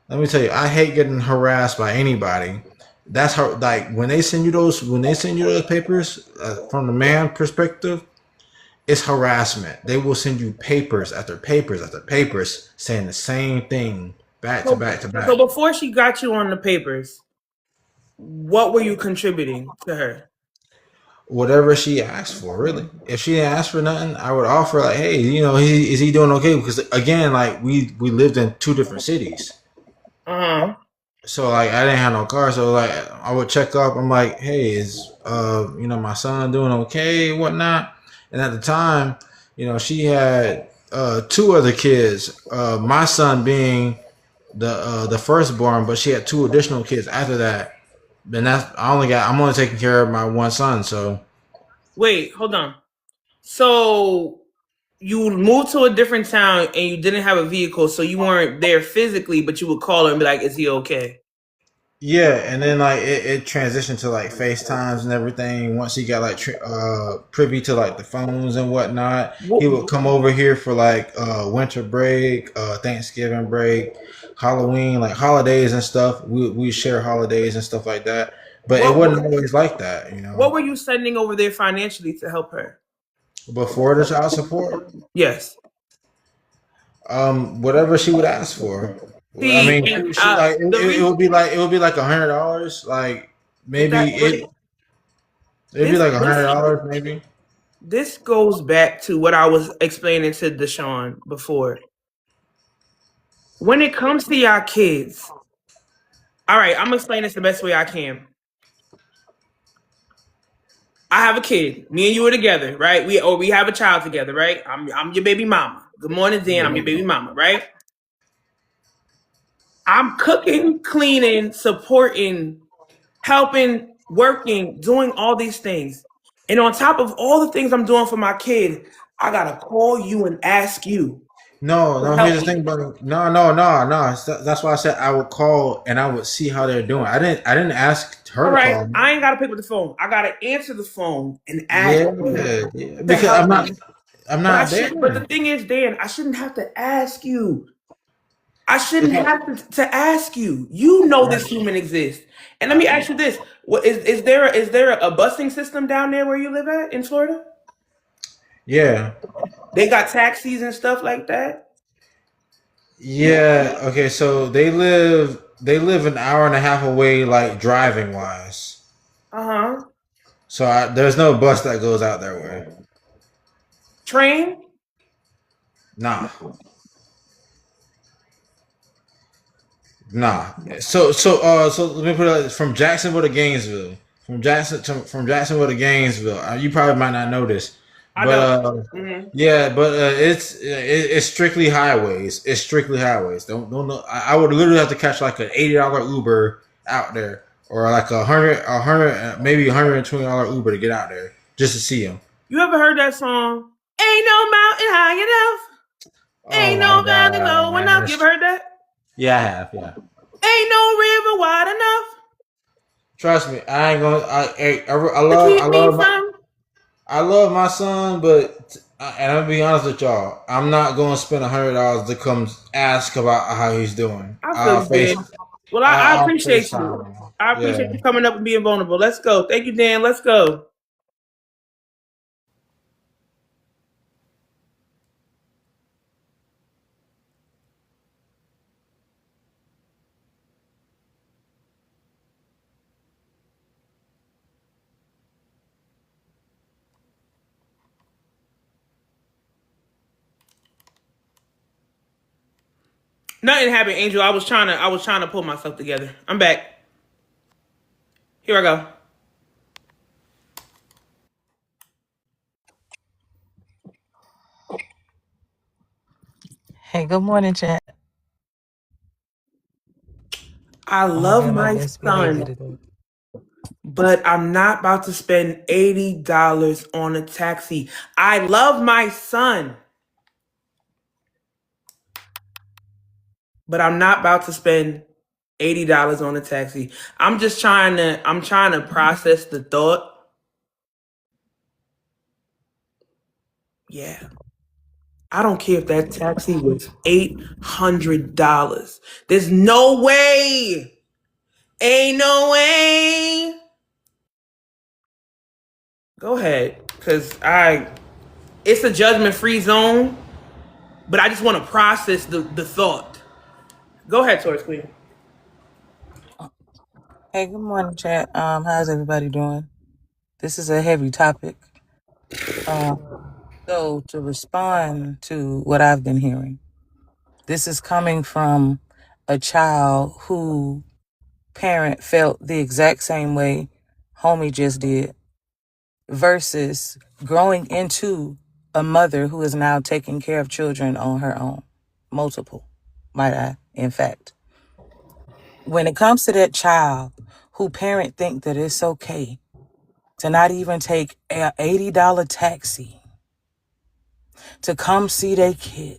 Let me tell you, I hate getting harassed by anybody. That's how, like, when they send you those papers from the man perspective, it's harassment. They will send you papers after papers after papers saying the same thing back to So, back to so back. before she got you on the papers, what were you contributing to her? whatever she asked for. Really, if she didn't ask for nothing, I would offer like, hey, you know, is he doing okay? Because again, like we lived in two different cities. Uh-huh. So like I didn't have no car, so like I would check up. I'm like, hey, is you know, my son doing okay, whatnot? And at the time, you know, she had two other kids. My son being the firstborn, but she had two additional kids after that. And I'm only taking care of my one son. So Wait, hold on. So you moved to a different town and you didn't have a vehicle, so you weren't there physically, but you would call her and be like, "Is he okay?" yeah, and then like it transitioned to like FaceTimes and everything. Once he got like privy to like the phones and whatnot, he would come over here for like winter break, Thanksgiving break, Halloween, like holidays and stuff. We share holidays and stuff like that. But it What wasn't always like that, you what know. were you sending over there financially to help her? Before the child support, Yes. whatever she would ask for. I See, mean, and she like the it reason, would be like $100, like but maybe that, but it'd be like this $100 maybe. this goes back to what I was explaining to Deshaun before. When it comes to y'all kids, all right, I'm gonna explain this the best way I can. I have a kid. Me and you are together, right? We have a child together, right? I'm your baby mama. Good morning, Dan. I'm your baby mama, right? I'm cooking, cleaning, supporting, helping, working, doing all these things. And on top of all the things I'm doing for my kid, I gotta call you and ask you No, to no. help Here's the me. thing, brother. No. That's why I said I would call and I would see how they're doing. I didn't ask her All to right, call me. I ain't gotta pick up the phone. I gotta answer the phone and ask Yeah, you yeah. to Because help me. I'm But I not should. But the there. thing is, Dan, I shouldn't have to ask you. I shouldn't It's not, have to ask you. You know this right. human exists. And let me ask you this: what is there a busing system down there where you live at in Florida? Yeah, They got taxis and stuff like that. yeah. Okay, so they live an hour and a half away, like driving wise. Uh huh. So there's no bus that goes out that way. Train. Nah, nah. So let me put it like, from Jacksonville to Gainesville. From Jacksonville to Gainesville. You probably might not know this, I but don't. Hmm. yeah, but it's strictly highways. It's strictly highways. Don't know. I would literally have to catch like an $80 Uber out there, or like maybe $120 Uber to get out there just to see him. You ever heard that song? Ain't no mountain high enough. Oh Ain't my no valley god, low man! enough. You ever heard that? Yeah, I have. Yeah, Ain't no river wide enough trust me. I ain't gonna. to keep me from. I love my son, but and I'm gonna be honest with y'all, I'm not gonna spend $100 to come ask about how he's doing. I feel you, Dan. Well, I I'll appreciate you. FaceTime him. I appreciate Yeah. you coming up and being vulnerable. Let's go. Thank you, Dan. Let's go. Nothing happened, Angel. I was trying to pull myself together. I'm back. Here I go. Hey, good morning, chat. I Oh my love God, my my best behavior son, today. but I'm not about to spend $80 on a taxi. I love my son, but I'm not about to spend $80 on a taxi. I'm trying to process the thought. Yeah. I don't care if that taxi was $800. There's no way. Ain't no way. Go ahead, cause it's a judgment free zone, but I just want to process the thought. Go ahead, Taurus Queen. Hey, good morning, chat. How's everybody doing? This is a heavy topic. So to respond to what I've been hearing, this is coming from a child who parent felt the exact same way homie just did versus growing into a mother who is now taking care of children on her own. Multiple, might I, in fact. When it comes to that child who parent think that it's okay to not even take a $80 taxi to come see their kid,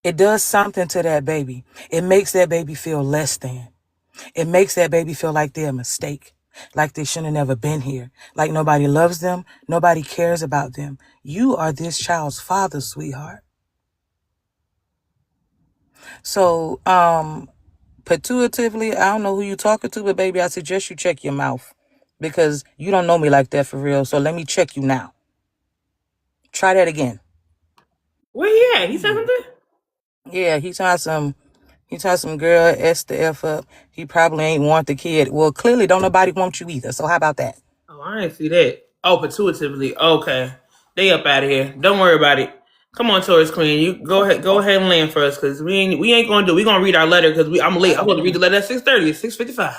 it does something to that baby. It makes that baby feel less than. It makes that baby feel like they're a mistake, like they shouldn't have never been here, like nobody loves them, nobody cares about them. You are this child's father, sweetheart. So, pituitively, I don't know who you talking to, but baby, I suggest you check your mouth because you don't know me like that for real. So let me check you now. Try that again. Where he at? He said something? Yeah, he tried some girl S the F up. He probably ain't want the kid. Well, clearly don't nobody want you either. So how about that? Oh, I didn't see that. Oh, pituitively. Okay. They up out of here. Don't worry about it. Come on, Taurus Queen. You go ahead and land for us because we ain't gonna do. We gonna read our letter because I'm late. I'm gonna read the letter at 6:30. It's 6:55.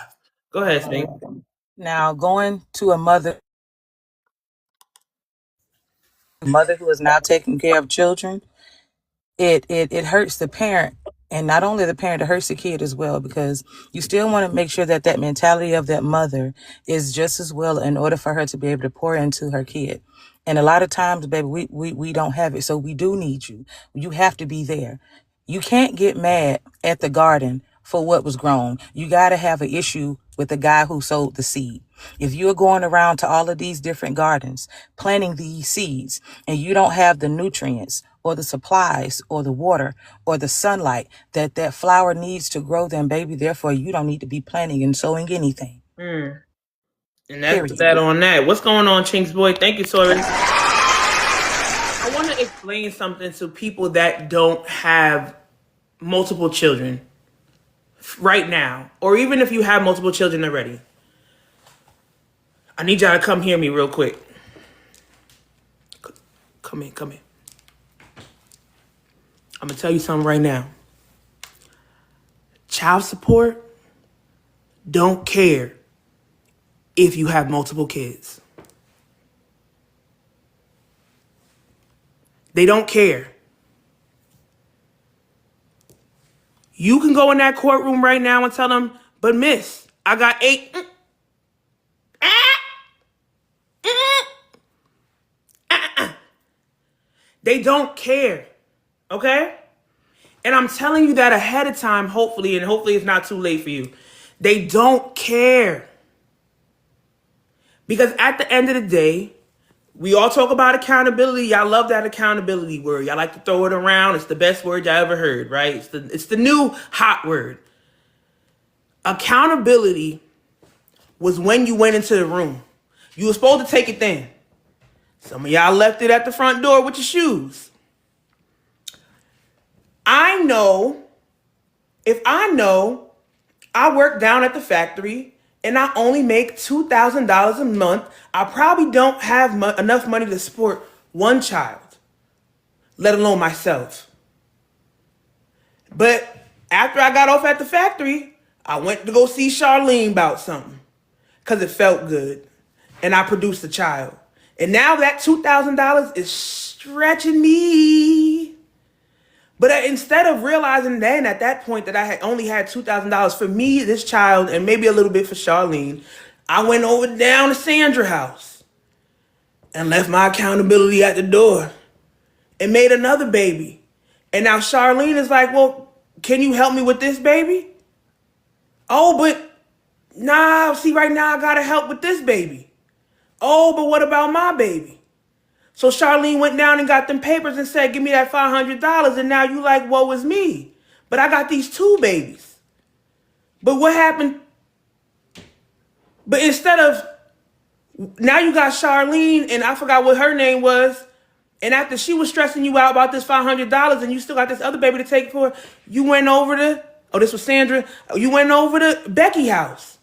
Go ahead, Snake. Now going to a mother who is now taking care of children, it hurts the parent, and not only the parent, it hurts the kid as well, because you still want to make sure that that mentality of that mother is just as well in order for her to be able to pour into her kid. And a lot of times, baby, we don't have it, so we do need you. You have to be there. You can't get mad at the garden for what was grown. You got to have an issue with the guy who sowed the seed. If you're going around to all of these different gardens, planting these seeds, and you don't have the nutrients or the supplies or the water or the sunlight that that flower needs to grow, then baby, therefore you don't need to be planting and sowing anything. And that's Period. that on that. What's going on, Chinks boy? Thank you, Taurus. I want to explain something to people that don't have multiple children right now, or even if you have multiple children already. I need y'all to come hear me real quick. Come in. I'm gonna tell you something right now. Child support don't care if you have multiple kids. They don't care. You can go in that courtroom right now and tell them, but miss, I got 8. They don't care. Okay? And I'm telling you that ahead of time, hopefully, and hopefully it's not too late for you. They don't care. Because at the end of the day, we all talk about accountability. Y'all love that accountability word. Y'all like to throw it around. It's the best word y'all ever heard, right? It's the new hot word. Accountability was when you went into the room. You were supposed to take it then. Some of y'all left it at the front door with your shoes. If I know I work down at the factory and I only make $2,000 a month, I probably don't have enough money to support one child, let alone myself. But after I got off at the factory, I went to go see Charlene about something because it felt good. And I produced a child. And now that $2,000 is stretching me. But instead of realizing then at that point that I had only had $2,000 for me, this child, and maybe a little bit for Charlene, I went over down to Sandra's house and left my accountability at the door and made another baby. And now Charlene is like, well, can you help me with this baby? Oh, but nah, see, right now I gotta help with this baby. Oh, but what about my baby? So Charlene went down and got them papers and said, give me that $500. And now you like, woe is me. But I got these 2 babies. But what happened? But instead of, now you got Charlene, and I forgot what her name was. And after she was stressing you out about this $500 and you still got this other baby to take for, you went over to, oh, this was Sandra. You went over to Becky's house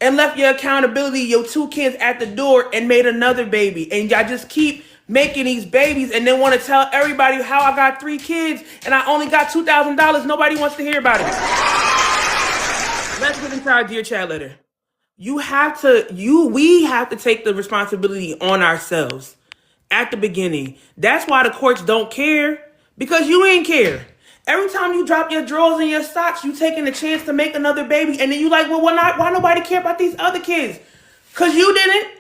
and left your accountability, your 2 kids at the door and made another baby. And y'all just keep making these babies and then want to tell everybody how I got 3 kids and I only got $2,000. Nobody wants to hear about it. Let's get into our Dear Chat letter. We have to take the responsibility on ourselves at the beginning. That's why the courts don't care, because you ain't care. Every time you drop your drawers and your socks, you taking a chance to make another baby, and then you like, well, why nobody care about these other kids? Because you didn't.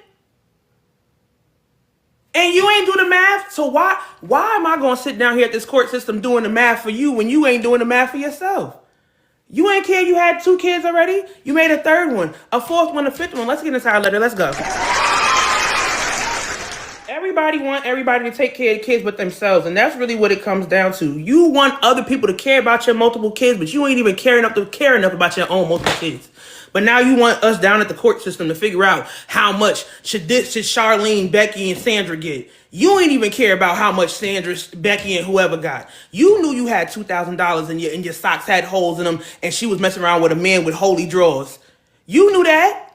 And you ain't do the math. So why am I going to sit down here at this court system doing the math for you when you ain't doing the math for yourself? You ain't care you had 2 kids already? You made a 3rd one, a 4th one, a 5th one. Let's get into our letter. Let's go. Everybody want everybody to take care of kids but themselves, and that's really what it comes down to. You want other people to care about your multiple kids, but you ain't even care enough about your own multiple kids. But now you want us down at the court system to figure out how much should Charlene, Becky, and Sandra get. You ain't even care about how much Sandra, Becky, and whoever got. You knew you had $2,000 and your socks had holes in them, and she was messing around with a man with holy drawers. You knew that.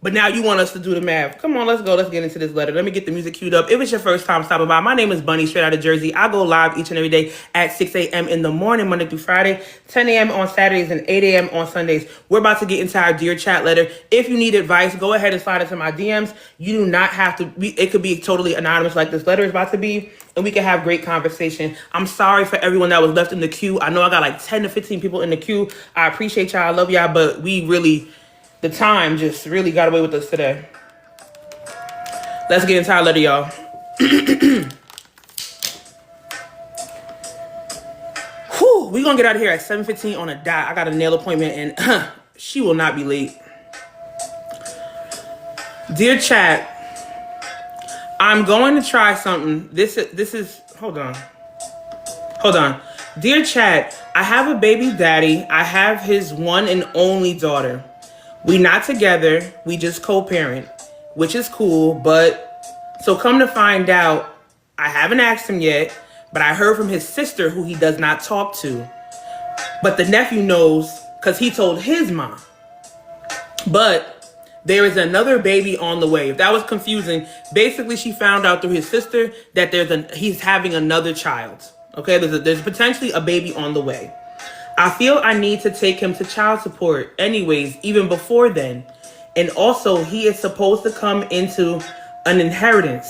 But now you want us to do the math. Come on, let's go. Let's get into this letter. Let me get the music queued up. If it's your first time stopping by, my name is Bunny, straight out of Jersey. I go live each and every day at 6 a.m. in the morning, Monday through Friday, 10 a.m. on Saturdays, and 8 a.m. on Sundays. We're about to get into our Dear Chat letter. If you need advice, go ahead and slide into my DMs. You do not have to be, it could be totally anonymous like this letter is about to be, and we can have great conversation. I'm sorry for everyone that was left in the queue. I know I got like 10 to 15 people in the queue. I appreciate y'all. I love y'all, but the time just really got away with us today. Let's get into our letter, y'all. Whew, we're going to get out of here at 7:15 on a dot. I got a nail appointment, and she will not be late. Dear Chat, I'm going to try something. This is, hold on. Dear Chat, I have a baby daddy. I have his one and only daughter. We not together, we just co-parent, which is cool, but so come to find out, I haven't asked him yet, but I heard from his sister who he does not talk to. But the nephew knows because he told his mom. But there is another baby on the way. If that was confusing, basically she found out through his sister that he's having another child. Okay, there's potentially a baby on the way. I feel I need to take him to child support anyways, even before then. And also, he is supposed to come into an inheritance.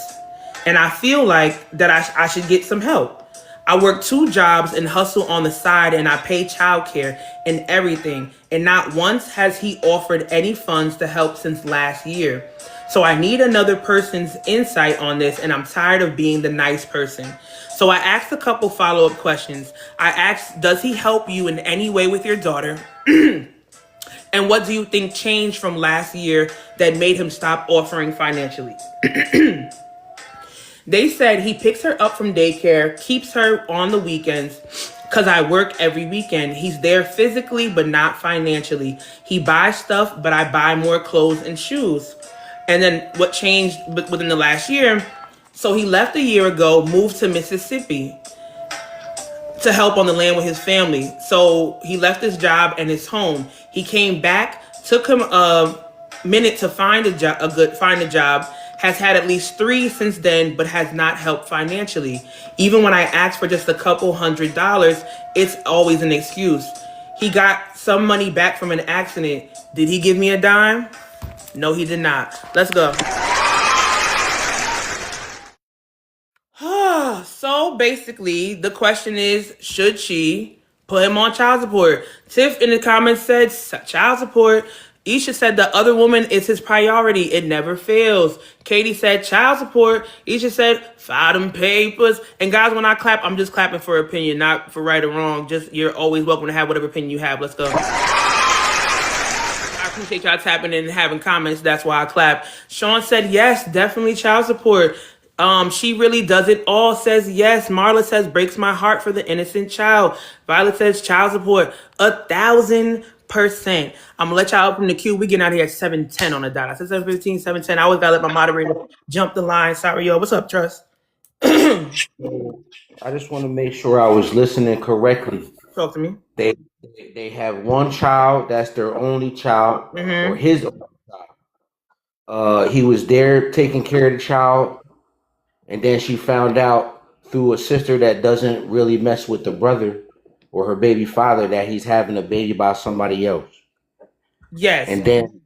And I feel like that I should get some help. I work 2 jobs and hustle on the side, and I pay childcare and everything. And not once has he offered any funds to help since last year. So I need another person's insight on this, and I'm tired of being the nice person. So I asked a couple follow-up questions. I asked, does he help you in any way with your daughter? And what do you think changed from last year that made him stop offering financially? They said he picks her up from daycare, keeps her on the weekends, because I work every weekend. He's there physically, but not financially. He buys stuff, but I buy more clothes and shoes. And then what changed within the last year? So he left a year ago, moved to Mississippi to help on the land with his family. So he left his job and his home. He came back, took him a minute to find a job, has had at least 3 since then, but has not helped financially. Even when I ask for just a couple $100s, it's always an excuse. He got some money back from an accident. Did he give me a dime? No, he did not. Let's go. So basically, the question is, should she put him on child support? Tiff in the comments said child support. Isha said the other woman is his priority. It never fails. Katie said child support. Isha said file them papers. And guys, when I clap, I'm just clapping for opinion, not for right or wrong. Just you're always welcome to have whatever opinion you have. Let's go. I appreciate y'all tapping in and having comments. That's why I clap. Sean said yes, definitely child support. She really does it all, says yes. Marla says breaks my heart for the innocent child. Violet says child support 1,000%. I'm gonna let y'all open the queue. We getting out of here at 7:10 on the dot. I said 7:15, 7:10. I always gotta let my moderator jump the line. Sorry, y'all. What's up, Trust? I just want to make sure I was listening correctly. Talk to me. They have one child. That's their only child, or Mm-hmm. his only child. He was there taking care of the child, and then she found out through a sister that doesn't really mess with the brother or her baby father that he's having a baby by somebody else. Yes. And then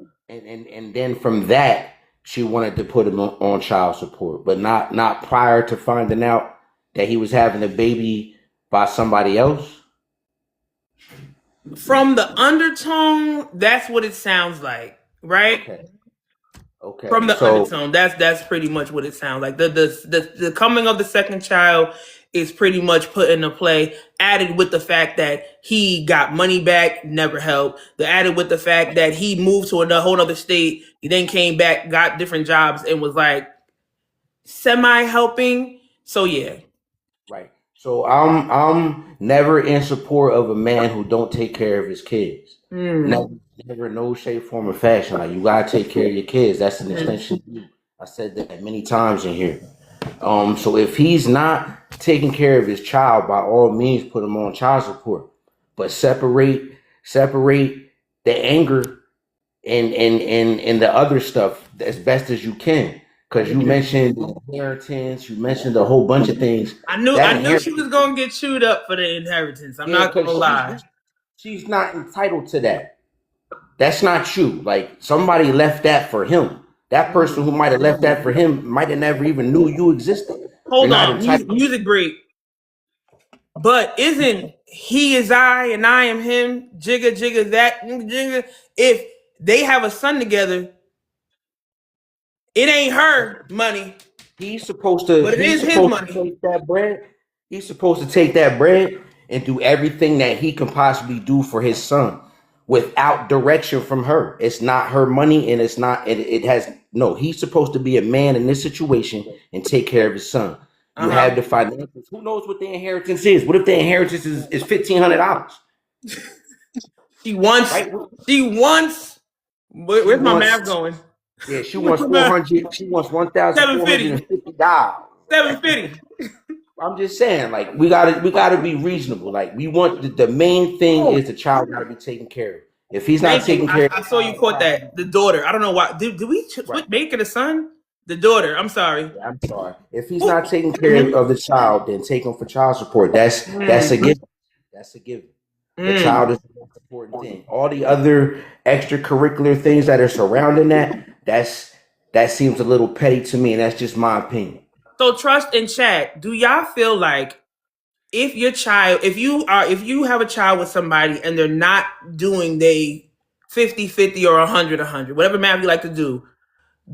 and then from that she wanted to put him on child support, but not prior to finding out that he was having a baby by somebody else. From the undertone, that's what it sounds like, right? Okay. From Okay. the So undertone, that's pretty much what it sounds like. The coming of the second child is pretty much put into play, added with the fact that he got money back, never helped. The added with the fact that he moved to a whole other state, he then came back, got different jobs, and was like semi helping. So yeah. right. So I'm never in support of a man who don't take care of his kids. Mm. Never, never, no shape, form, or fashion. Like you gotta take care of your kids. That's an Mhm. extension of you. I said that many times in here. So if he's not taking care of his child, by all means, put him on child support. But separate the anger and the other stuff as best as you can. Because you mentioned inheritance, you mentioned a whole bunch of things. That I knew she was inheritance, gonna get chewed up for the inheritance. I'm yeah, not gonna because lie. she's not entitled to that. That's not you. Like somebody left that for him. That person who might have left that for him might have never even knew you existed. You're Hold not on, entitled. music break. But isn't he is I and I am him? Jigga jigga that jigga. If they have a son together, it ain't her money, but it He's is his supposed to money. take that bread. He's supposed to take that bread and do everything that he can possibly do for his son without direction from her. It's not her money and it's not it has no, he's supposed to be a man in this situation and take care of his son. Uh You huh. have the finances. Who knows what the inheritance is? What if the inheritance is $1,500? She wants. Right? She wants. She Where's my wants math going? yeah, she Where's wants my math? 400, she wants one thousand Seven four hundred fifty. and fifty dollars. 750. I'm just saying, like we gotta be reasonable. Like we want the main thing is the child gotta be taken care of. If he's not Thank you. taken care of I the saw you child, caught that. The daughter. I don't know why. Did we right? make it a son? The daughter. I'm sorry. I'm sorry. If he's Ooh. not taking care Mhm. of the child, then take him for child support. That's a Mm, given. That's a given. The mm. child is the most important thing. All the other extracurricular things that are surrounding that seems a little petty to me, and that's just my opinion. So trust and chat. Do y'all feel like if your child, if you have a child with somebody and they're not doing they 50-50 or 100-100, whatever math you like to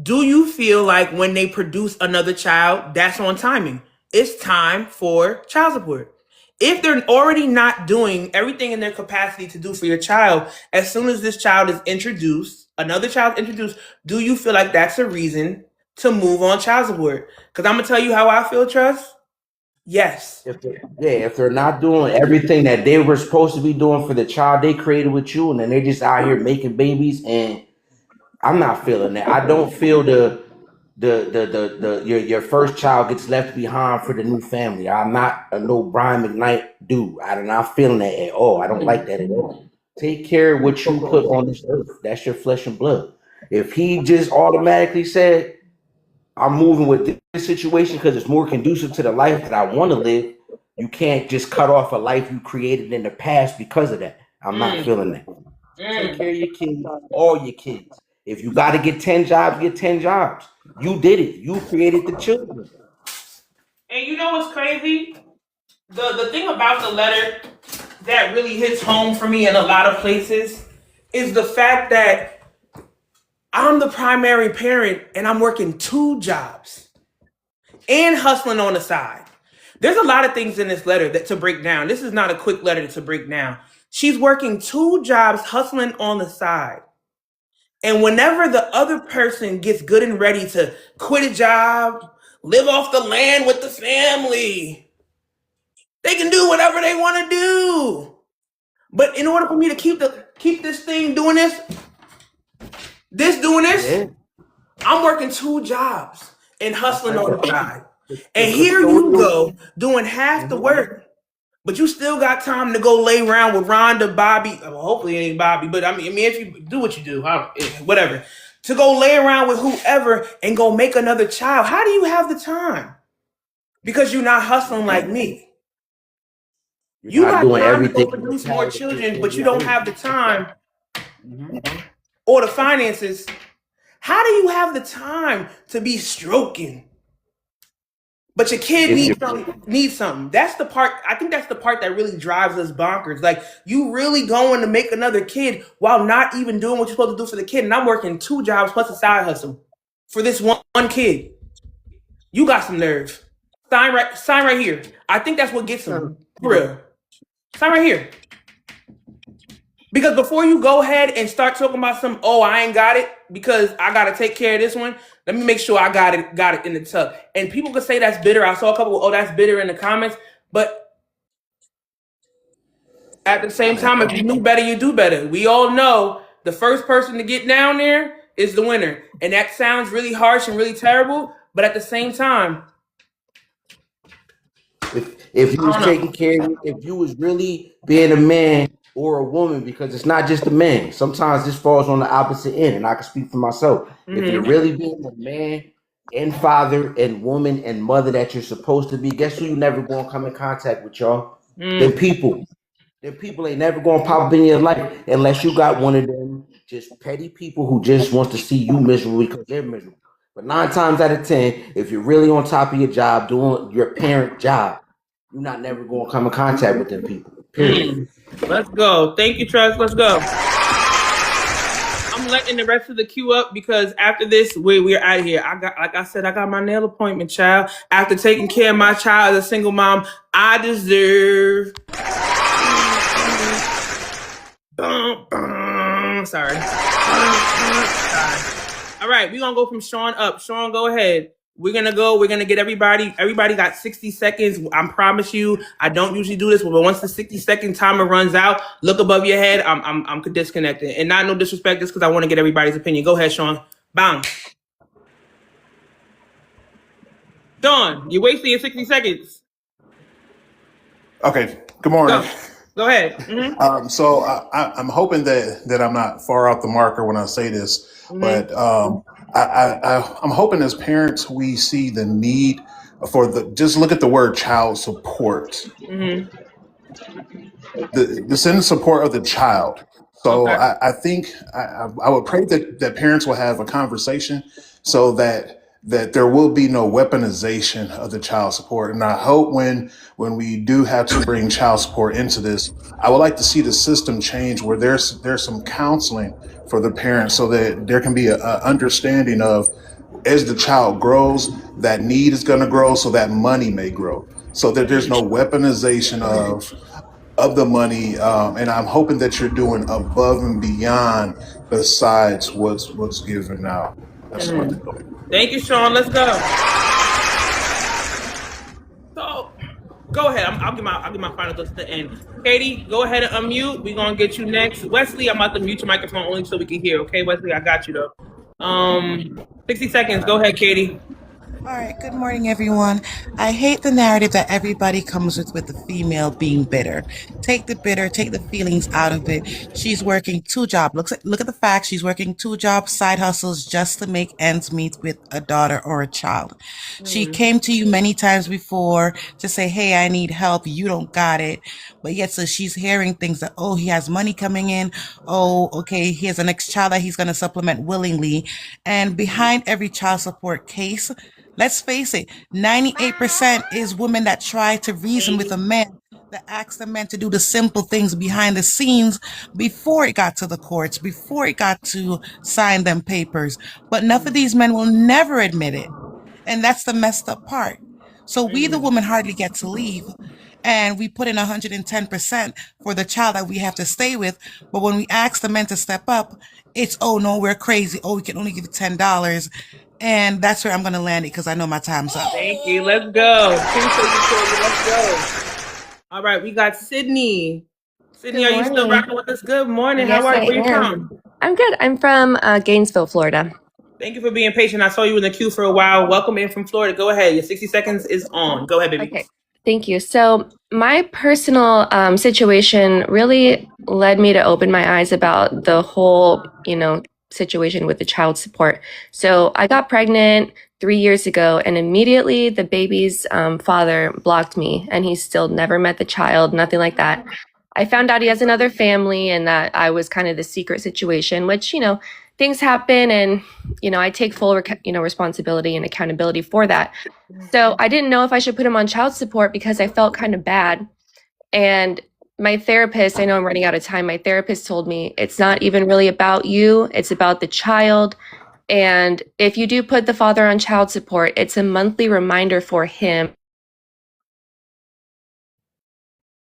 do you feel like when they produce another child, that's on timing? It's time for child support. If they're already not doing everything in their capacity to do for your child, as soon as this child is introduced, another child introduced, do you feel like that's a reason to move on child support? Because I'm gonna tell you how I feel, Trust. Yes. If they're not doing everything that they were supposed to be doing for the child they created with you, and then they're just out here making babies, and I'm not feeling that. I don't feel the your first child gets left behind for the new family. I'm not a no Brian McKnight dude. I'm not feeling that at all. I don't like that at all. Take care of what you put on this earth. That's your flesh and blood. If he just automatically said, I'm moving with this situation because it's more conducive to the life that I want to live, you can't just cut off a life you created in the past because of that. I'm not Mm, feeling that. Take mm. care of your kids, all your kids. If you got to get 10 jobs, get 10 jobs. You did it. You created the children. And you know what's crazy? The thing about the letter that really hits home for me in a lot of places is the fact that I'm the primary parent and I'm working two jobs and hustling on the side. There's a lot of things in this letter that to break down. This is not a quick letter to break down. She's working two jobs, hustling on the side. And whenever the other person gets good and ready to quit a job, live off the land with the family, they can do whatever they want to do. But in order for me to keep this thing doing doing this, Yeah. I'm working two jobs and I hustling said on the that. side. The And here you custodial. go doing half the Mhm. work. but you still got time to go lay around with Rhonda, Bobby. Well, hopefully it ain't Bobby, but I mean, if you do what you do, whatever, to go lay around with whoever and go make another child. How do you have the time? Because you're not hustling like me. You're You not got doing time to go everything in your produce more power to take children, care of but you your don't baby. have the time Mhm. or the finances. How do you have the time to be stroking? But your kid If you needs something. That's the part. I think that's the part that really drives us bonkers. Like you really going to make another kid while not even doing what you're supposed to do for the kid. And I'm working 2 jobs plus a side hustle for this one kid. You got some nerve. Sign right here. I think that's what gets them. For real. Sign right here. Because before you go ahead and start talking about some, oh, I ain't got it because I gotta take care of this one. Let me make sure I got it in the tub. And people could say that's bitter. I saw a couple, oh, that's bitter in the comments. But at the same time, if you knew better, you do better. We all know the first person to get down there is the winner. And that sounds really harsh and really terrible. But at the same time, if you I was don't taking know. care of, if you was really being a man or a woman, because it's not just a man. Sometimes this falls on the opposite end, and I can speak for myself. If you're Mm-hmm. really being the man and father and woman and mother that you're supposed to be, guess who you never gonna come in contact with, y'all? Them Mm. people. Them people ain't never gonna pop up in your life unless you got one of them just petty people who just wants to see you miserable because they're miserable. But 9 times out of 10, if you're really on top of your job, doing your parent job, you're not never gonna come in contact with them people. Period. Mm. Let's go. Thank you, Trust. Let's go. I'm letting the rest of the queue up because after this, we're out of here. I got, like I said, I got my nail appointment, child. After taking care of my child as a single mom, I deserve. Sorry. All right, we're gonna go from Sean up. Sean, go ahead. We're gonna get everybody. Everybody got 60 seconds. I promise you, I don't usually do this, but once the 60-second timer runs out, look above your head. I'm disconnected. And not no disrespect, just because I want to get everybody's opinion. Go ahead, Sean. Bang. Sean, you're wasting your 60 seconds. Okay. Good morning. Go ahead. Mm-hmm. So I'm hoping that I'm not far off the marker when I say this, Mm-hmm. but I'm hoping as parents we see the need for the just look at the word child support, Mm-hmm. the send support of the child. So Okay. I think I would pray that parents will have a conversation so that there will be no weaponization of the child support. And I hope when we do have to bring child support into this, I would like to see the system change where there's some counseling for the parents so that there can be a understanding of as the child grows, that need is going to grow, so that money may grow, so that there's no weaponization of the money. And I'm hoping that you're doing above and beyond besides what's given now. That's my take on it. Thank you, Sean. Let's go. So, go ahead. I'll give my final thoughts at the end. Katie, go ahead and unmute. We're gonna get you next. Wesley, I'm about to mute your microphone only so we can hear. Okay, Wesley, I got you though. 60 seconds. Go ahead, Katie. All right, good morning, everyone. I hate the narrative that everybody comes with the female being bitter. Take the bitter, take the feelings out of it. She's working 2 jobs. Look at the facts. She's working 2 jobs, side hustles, just to make ends meet with a daughter or a child. She came to you many times before to say, hey, I need help. You don't got it. But yet, so she's hearing things that, oh, he has money coming in. Oh, okay, he has a next child that he's going to supplement willingly. And behind every child support case, let's face it, 98% is women that try to reason with a man, that ask the men to do the simple things behind the scenes before it got to the courts, before it got to sign them papers. But enough of these men will never admit it. And that's the messed up part. So we, the women, hardly get to leave. And we put in 110% for the child that we have to stay with. But when we ask the men to step up, it's, oh, no, we're crazy. Oh, we can only give you $10. And that's where I'm going to land it because I know my time's up. Thank you. Let's go. Let's go. All right, we got Sydney. Sydney, are you still rocking with us? Good morning. Yes, How are you? I Where you am. from? I'm good. I'm from Gainesville, Florida. Thank you for being patient. I saw you in the queue for a while. Welcome in from Florida. Go ahead. Your 60 seconds is on. Go ahead, baby. Okay. Thank you. So my personal situation really led me to open my eyes about the whole, situation with the child support. So I got pregnant 3 years ago, and immediately the baby's father blocked me, and he still never met the child, nothing like that. I found out he has another family, and that I was kind of the secret situation, which, things happen, and I take full, responsibility and accountability for that. So I didn't know if I should put him on child support because I felt kind of bad. And my therapist, I know I'm running out of time. My therapist told me it's not even really about you, it's about the child. And if you do put the father on child support, it's a monthly reminder for him.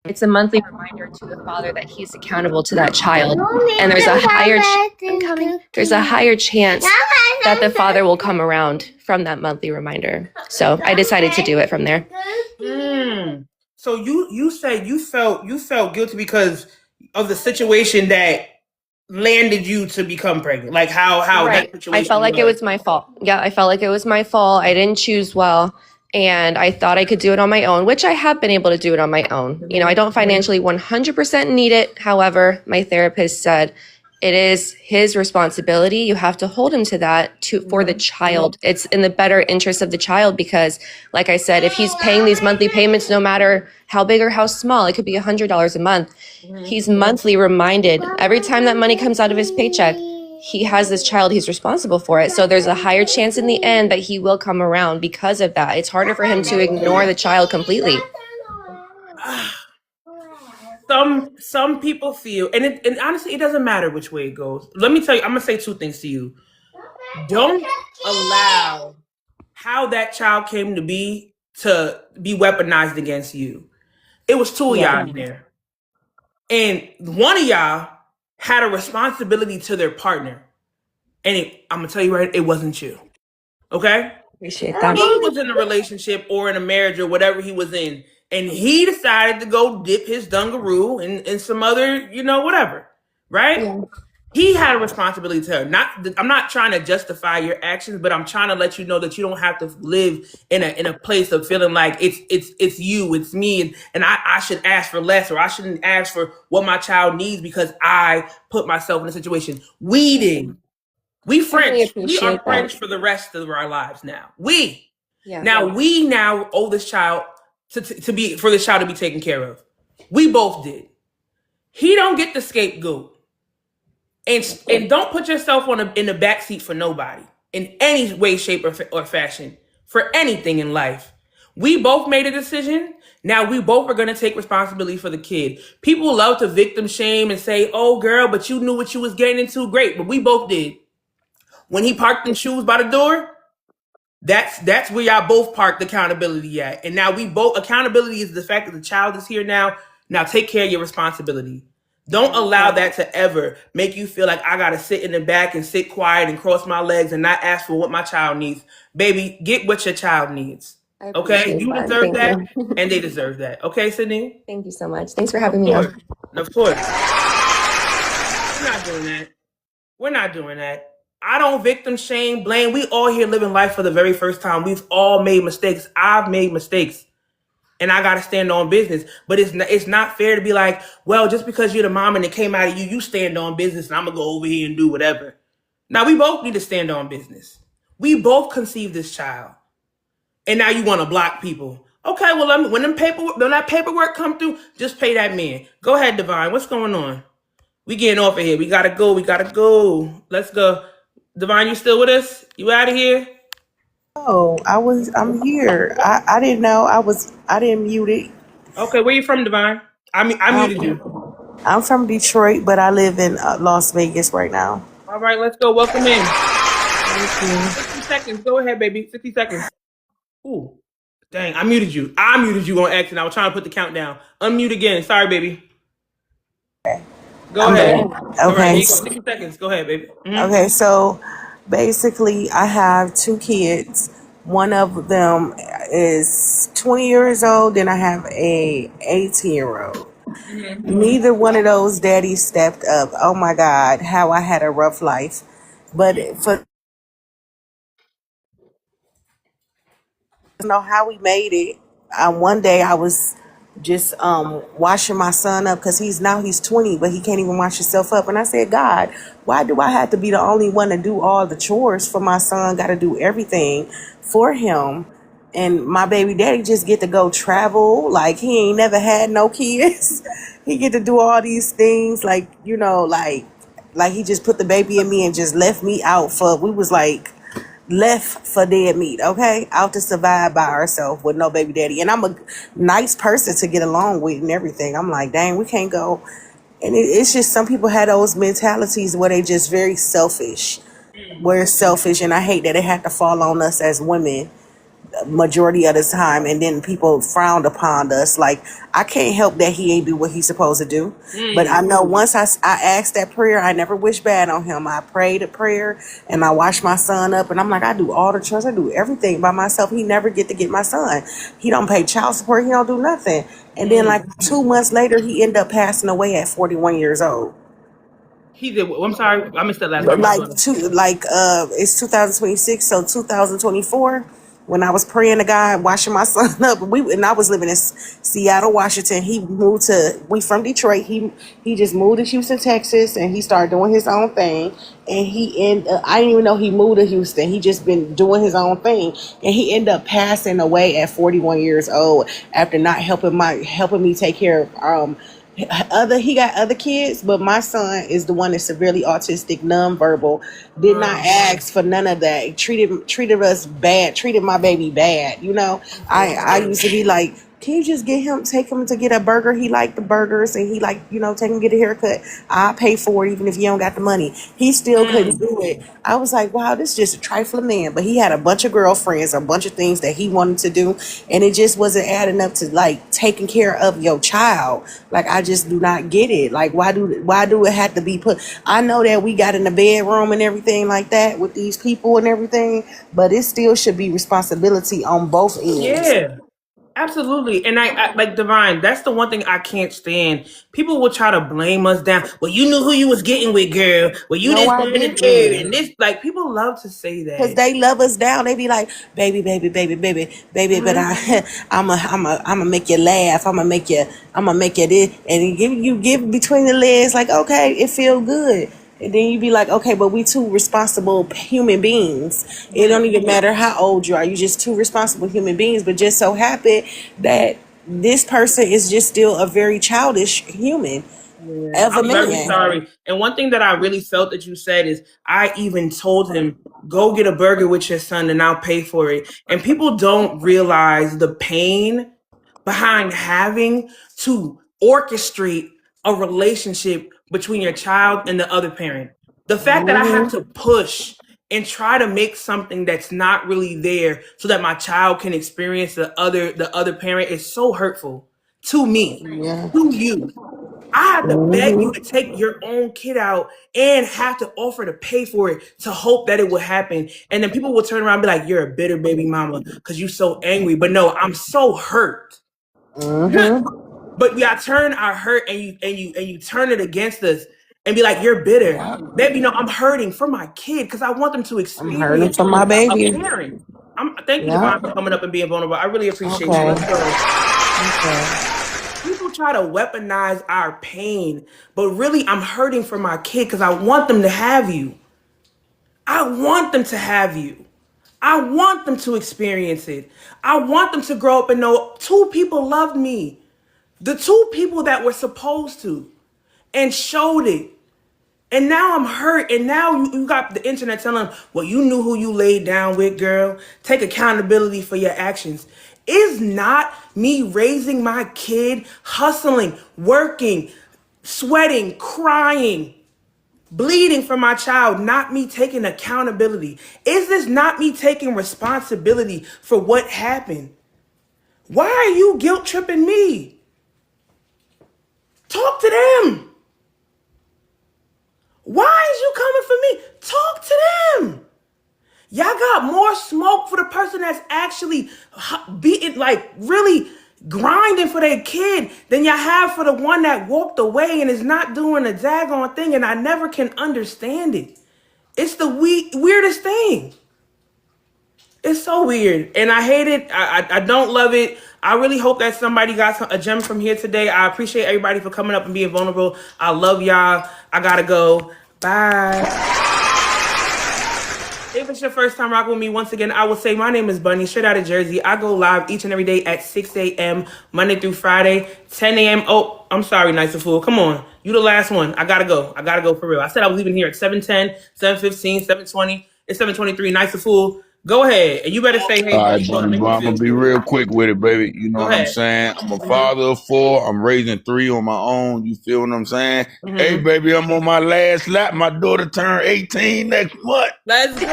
It's a monthly reminder to the father that he's accountable to that child. And there's a higher chance that the father will come around from that monthly reminder. So I decided to do it from there. So you say you felt guilty because of the situation that landed you to become pregnant, like how Right. that I situation felt like it was. was my fault. Yeah, I felt like it was my fault. I didn't choose well. And I thought I could do it on my own, which I have been able to do it on my own. I don't financially 100% need it. However, my therapist said it is his responsibility. You have to hold him to that for the child. It's in the better interest of the child because, like I said, if he's paying these monthly payments, no matter how big or how small, it could be $100 a month. He's monthly reminded every time that money comes out of his paycheck. He has this child, he's responsible for it. So there's a higher chance in the end that he will come around because of that. It's harder for him to ignore the child completely. Some people feel, and honestly, it doesn't matter which way it goes. Let me tell you, I'm gonna say two things to you. Don't allow how that child came to be weaponized against you. It was two of y'all in there, and one of y'all had a responsibility to their partner, and I'm gonna tell you right, it wasn't you. Okay? Appreciate that. He was in a relationship or in a marriage or whatever he was in, and he decided to go dip his dungaroo in some other, whatever, right? Yeah. He had a responsibility to her. I'm not trying to justify your actions, but I'm trying to let you know that you don't have to live in a place of feeling like it's you, it's me, and I should ask for less, or I shouldn't ask for what my child needs because I put myself in a situation. We did. We I really French. We are appreciate that. French for the rest of our lives now. Yeah. We now owe this child to be for this child to be taken care of. We both did. He don't get the scapegoat, and don't put yourself in the backseat for nobody in any way, shape, or fashion for anything in life. We both made a decision. Now we both are going to take responsibility for the kid. People love to victim shame and say, "Oh, girl, but you knew what you was getting into." Great, but we both did. When he parked them shoes by the door, that's where y'all both parked accountability at. And now we both accountability is the fact that the child is here now. Now take care of your responsibility. Don't allow that to ever make you feel like I gotta sit in the back and sit quiet and cross my legs and not ask for what my child needs. Baby, get what your child needs. I Okay? appreciate You that. deserve Thank that, you. and they deserve that. Okay, Sydney? Thank you so much. Thanks for Of having me course. on. Of course. We're not doing that. We're not doing that. I don't victim shame, blame. We all here living life for the very first time. We've all made mistakes. I've made mistakes. And I gotta stand on business. But it's not fair to be like, well, just because you're the mom and it came out of you, you stand on business and I'm gonna go over here and do whatever. Now we both need to stand on business. We both conceived this child. And now you want to block people. Okay, well, when that paperwork come through, just pay that man. Go ahead, Divine. What's going on? We getting off of here. We gotta go. We gotta go. Let's go. Divine, you still with us? You out of here? Oh, I'm here. I didn't know I didn't mute it. Okay, where you from, Divine? I muted Um, you. I'm from Detroit, but I live in Las Vegas right now. All right, let's go. Welcome in. Thank you. 60 seconds. Go ahead, baby. 60 seconds. Ooh. Dang, I muted you. I muted you on accident. I was trying to put the countdown. Unmute again. Sorry, baby. Go I'm ahead. back. All right, Okay. here you go. 60 seconds. Go ahead, baby. Okay, so basically I have two kids. One of them is 20 years old, then I have a 18-year-old. Neither one of those daddies stepped up. Oh my God, how I had a rough life. But for know how we made it. One day I was just washing my son up because he's 20, but he can't even wash himself up. And I said, God, why do I have to be the only one to do all the chores for my son? Got to do everything for him. And my baby daddy just get to go travel like he ain't never had no kids. He get to do all these things like, like he just put the baby in me and just left me out for, we was like left for dead meat, okay? Out to survive by ourselves with no baby daddy. And I'm a nice person to get along with and everything. I'm like, dang, we can't go. And it's just some people had those mentalities where they just very selfish. We're selfish, and I hate that it had to fall on us as women majority of the time, and then people frowned upon us. Like, I can't help that he ain't do what he's supposed to do, but I know once I asked that prayer, I never wish bad on him. I prayed a prayer and I washed my son up, and I'm like, I do all the chores, I do everything by myself. He never get to get my son. He don't pay child support, he don't do nothing. And then like 2 months later, he ended up passing away at 41 years old. He did. I'm sorry, I missed that last part. It's 2026, so 2024, when I was praying to God, washing my son up, I was living in Seattle, Washington. We from Detroit. He just moved to Houston, Texas, and he started doing his own thing. And I didn't even know he moved to Houston. He just been doing his own thing, and he ended up passing away at 41 years old after not helping me take care of he got other kids, but my son is the one that's severely autistic, nonverbal, did not ask for none of that. Treated us bad, treated my baby bad. I used to be like, can you just take him to get a burger? He liked the burgers, and he like, take him get a haircut. I'll pay for it even if you don't got the money. He still couldn't do it. I was like, wow, this is just a trifling man. But he had a bunch of girlfriends, a bunch of things that he wanted to do, and it just wasn't adding up to like taking care of your child. Like, I just do not get it. Like, why do it have to be put? I know that we got in the bedroom and everything like that with these people and everything, but it still should be responsibility on both ends. Yeah. Absolutely. And I like Divine, that's the one thing I can't stand. People will try to blame us down. Well, you knew who you was getting with, girl. Well, you No, this, I that, and the third. And didn't. this, like, people love to say Cause that. they love us down. They be like, baby, baby, baby, baby, baby. But I'ma make you laugh. I'ma make you this, and you give between the legs. Like, okay, it feel good. And then you be like, okay, but we two responsible human beings. It don't even matter how old you are. You just two responsible human beings. But just so happen that this person is just still a very childish human Yeah, of a I'm very man. sorry. And one thing that I really felt that you said is I even told him, go get a burger with your son and I'll pay for it. And people don't realize the pain behind having to orchestrate a relationship between your child and the other parent. The fact that I have to push and try to make something that's not really there so that my child can experience the other parent is so hurtful to me, Yeah. to you. I have to beg you to take your own kid out and have to offer to pay for it to hope that it will happen. And then people will turn around and be like, you're a bitter baby mama because you're so angry. But no, I'm so hurt. But we I turn our hurt and you turn it against us and be like, you're bitter. Baby, no, I'm hurting for my kid because I want them to I'm hurting experience for my a baby. parent. Thank you, Yeah. Devon, for coming up and being vulnerable. I really appreciate you. Okay. Let's go. Okay. People try to weaponize our pain, but really I'm hurting for my kid because I want them to have you. I want them to have you. I want them to experience it. I want them to grow up and know two people loved me. The two people that were supposed to and showed it. And now I'm hurt. And now you got the internet telling them, well, you knew who you laid down with, girl. Take accountability for your actions. Is not me raising my kid, hustling, working, sweating, crying, bleeding for my child, not me taking accountability? Is this not me taking responsibility for what happened? Why are you guilt tripping me? Talk to them. Why is you coming for me? Talk to them. Y'all got more smoke for the person that's actually beating, like really grinding for their kid than y'all have for the one that walked away and is not doing a daggone thing. And I never can understand it. It's the weirdest thing. It's so weird, and I hate it. I don't love it. I really hope that somebody got a gem from here today. I appreciate everybody for coming up and being vulnerable. I love y'all. I gotta go. Bye. If it's your first time rocking with me, once again, I will say my name is Bunny, straight out of Jersey. I go live each and every day at 6 a.m., Monday through Friday, 10 a.m. Oh, I'm sorry, Nicer Fool. Come on. You the last one. I gotta go. I gotta go for real. I said I was leaving here at 7:10, 7:15, 7:20. It's 7:23. Nicer Fool. Go ahead. And you better say hey, All right, buddy. Bunny, Make bro, me I'm feel gonna be good. real quick with it, baby. You know Go what I'm ahead. saying? I'm a father of 4. I'm raising 3 on my own. You feel what I'm saying? Hey, Mm-hmm. baby, I'm on my last lap. My daughter turned 18 next month. Let's go.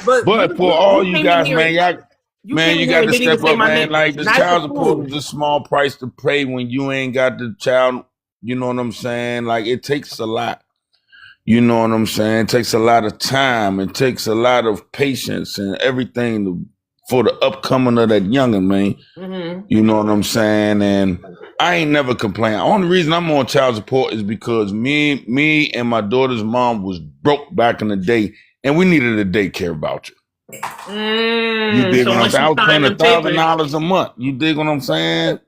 But But for all you you came in guys, here. man, y'all, You man, came in you here got and to didn't even step say up, my man. name. Like the Nicer child support is Fool. a small price to pay when you ain't got the child. You know what I'm saying? Like it takes a lot. You know what I'm saying? It takes a lot of time. It takes a lot of patience and everything for the upcoming of that youngin', man. Mm-hmm. You know what I'm saying? And I ain't never complained. The only reason I'm on child support is because me and my daughter's mom was broke back in the day, and we needed a daycare voucher. You dig So what I'm once saying? you I was paying sign them papers, $1,000 a month. You dig what I'm saying?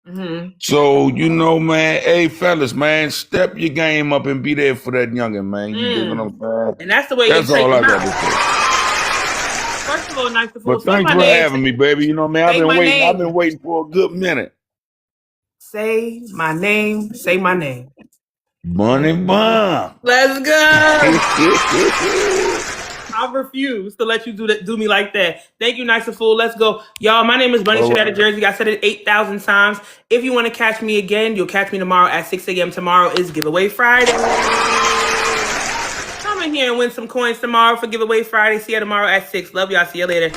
mm-hmm. So, you know, man, hey, fellas, man, step your game up and be there for that youngin', man. You dig what I'm saying? And that's the way you That's take all I them got out. to say. First of all, Nicer Fool, But say thanks my for name. having me, baby. You know what I mean? Say my I've name. been waiting for a good minute. Say my name. Say my name. Bunny Bun. Let's go. I refuse to let you do me like that. Thank you, Nicer Fool. Let's go. Y'all, my name is Bunny All Shit out of right. Jersey. I said it 8,000 times. If you want to catch me again, you'll catch me tomorrow at 6 a.m. Tomorrow is Giveaway Friday. Come in here and win some coins tomorrow for Giveaway Friday. See you tomorrow at 6. Love y'all. See you later.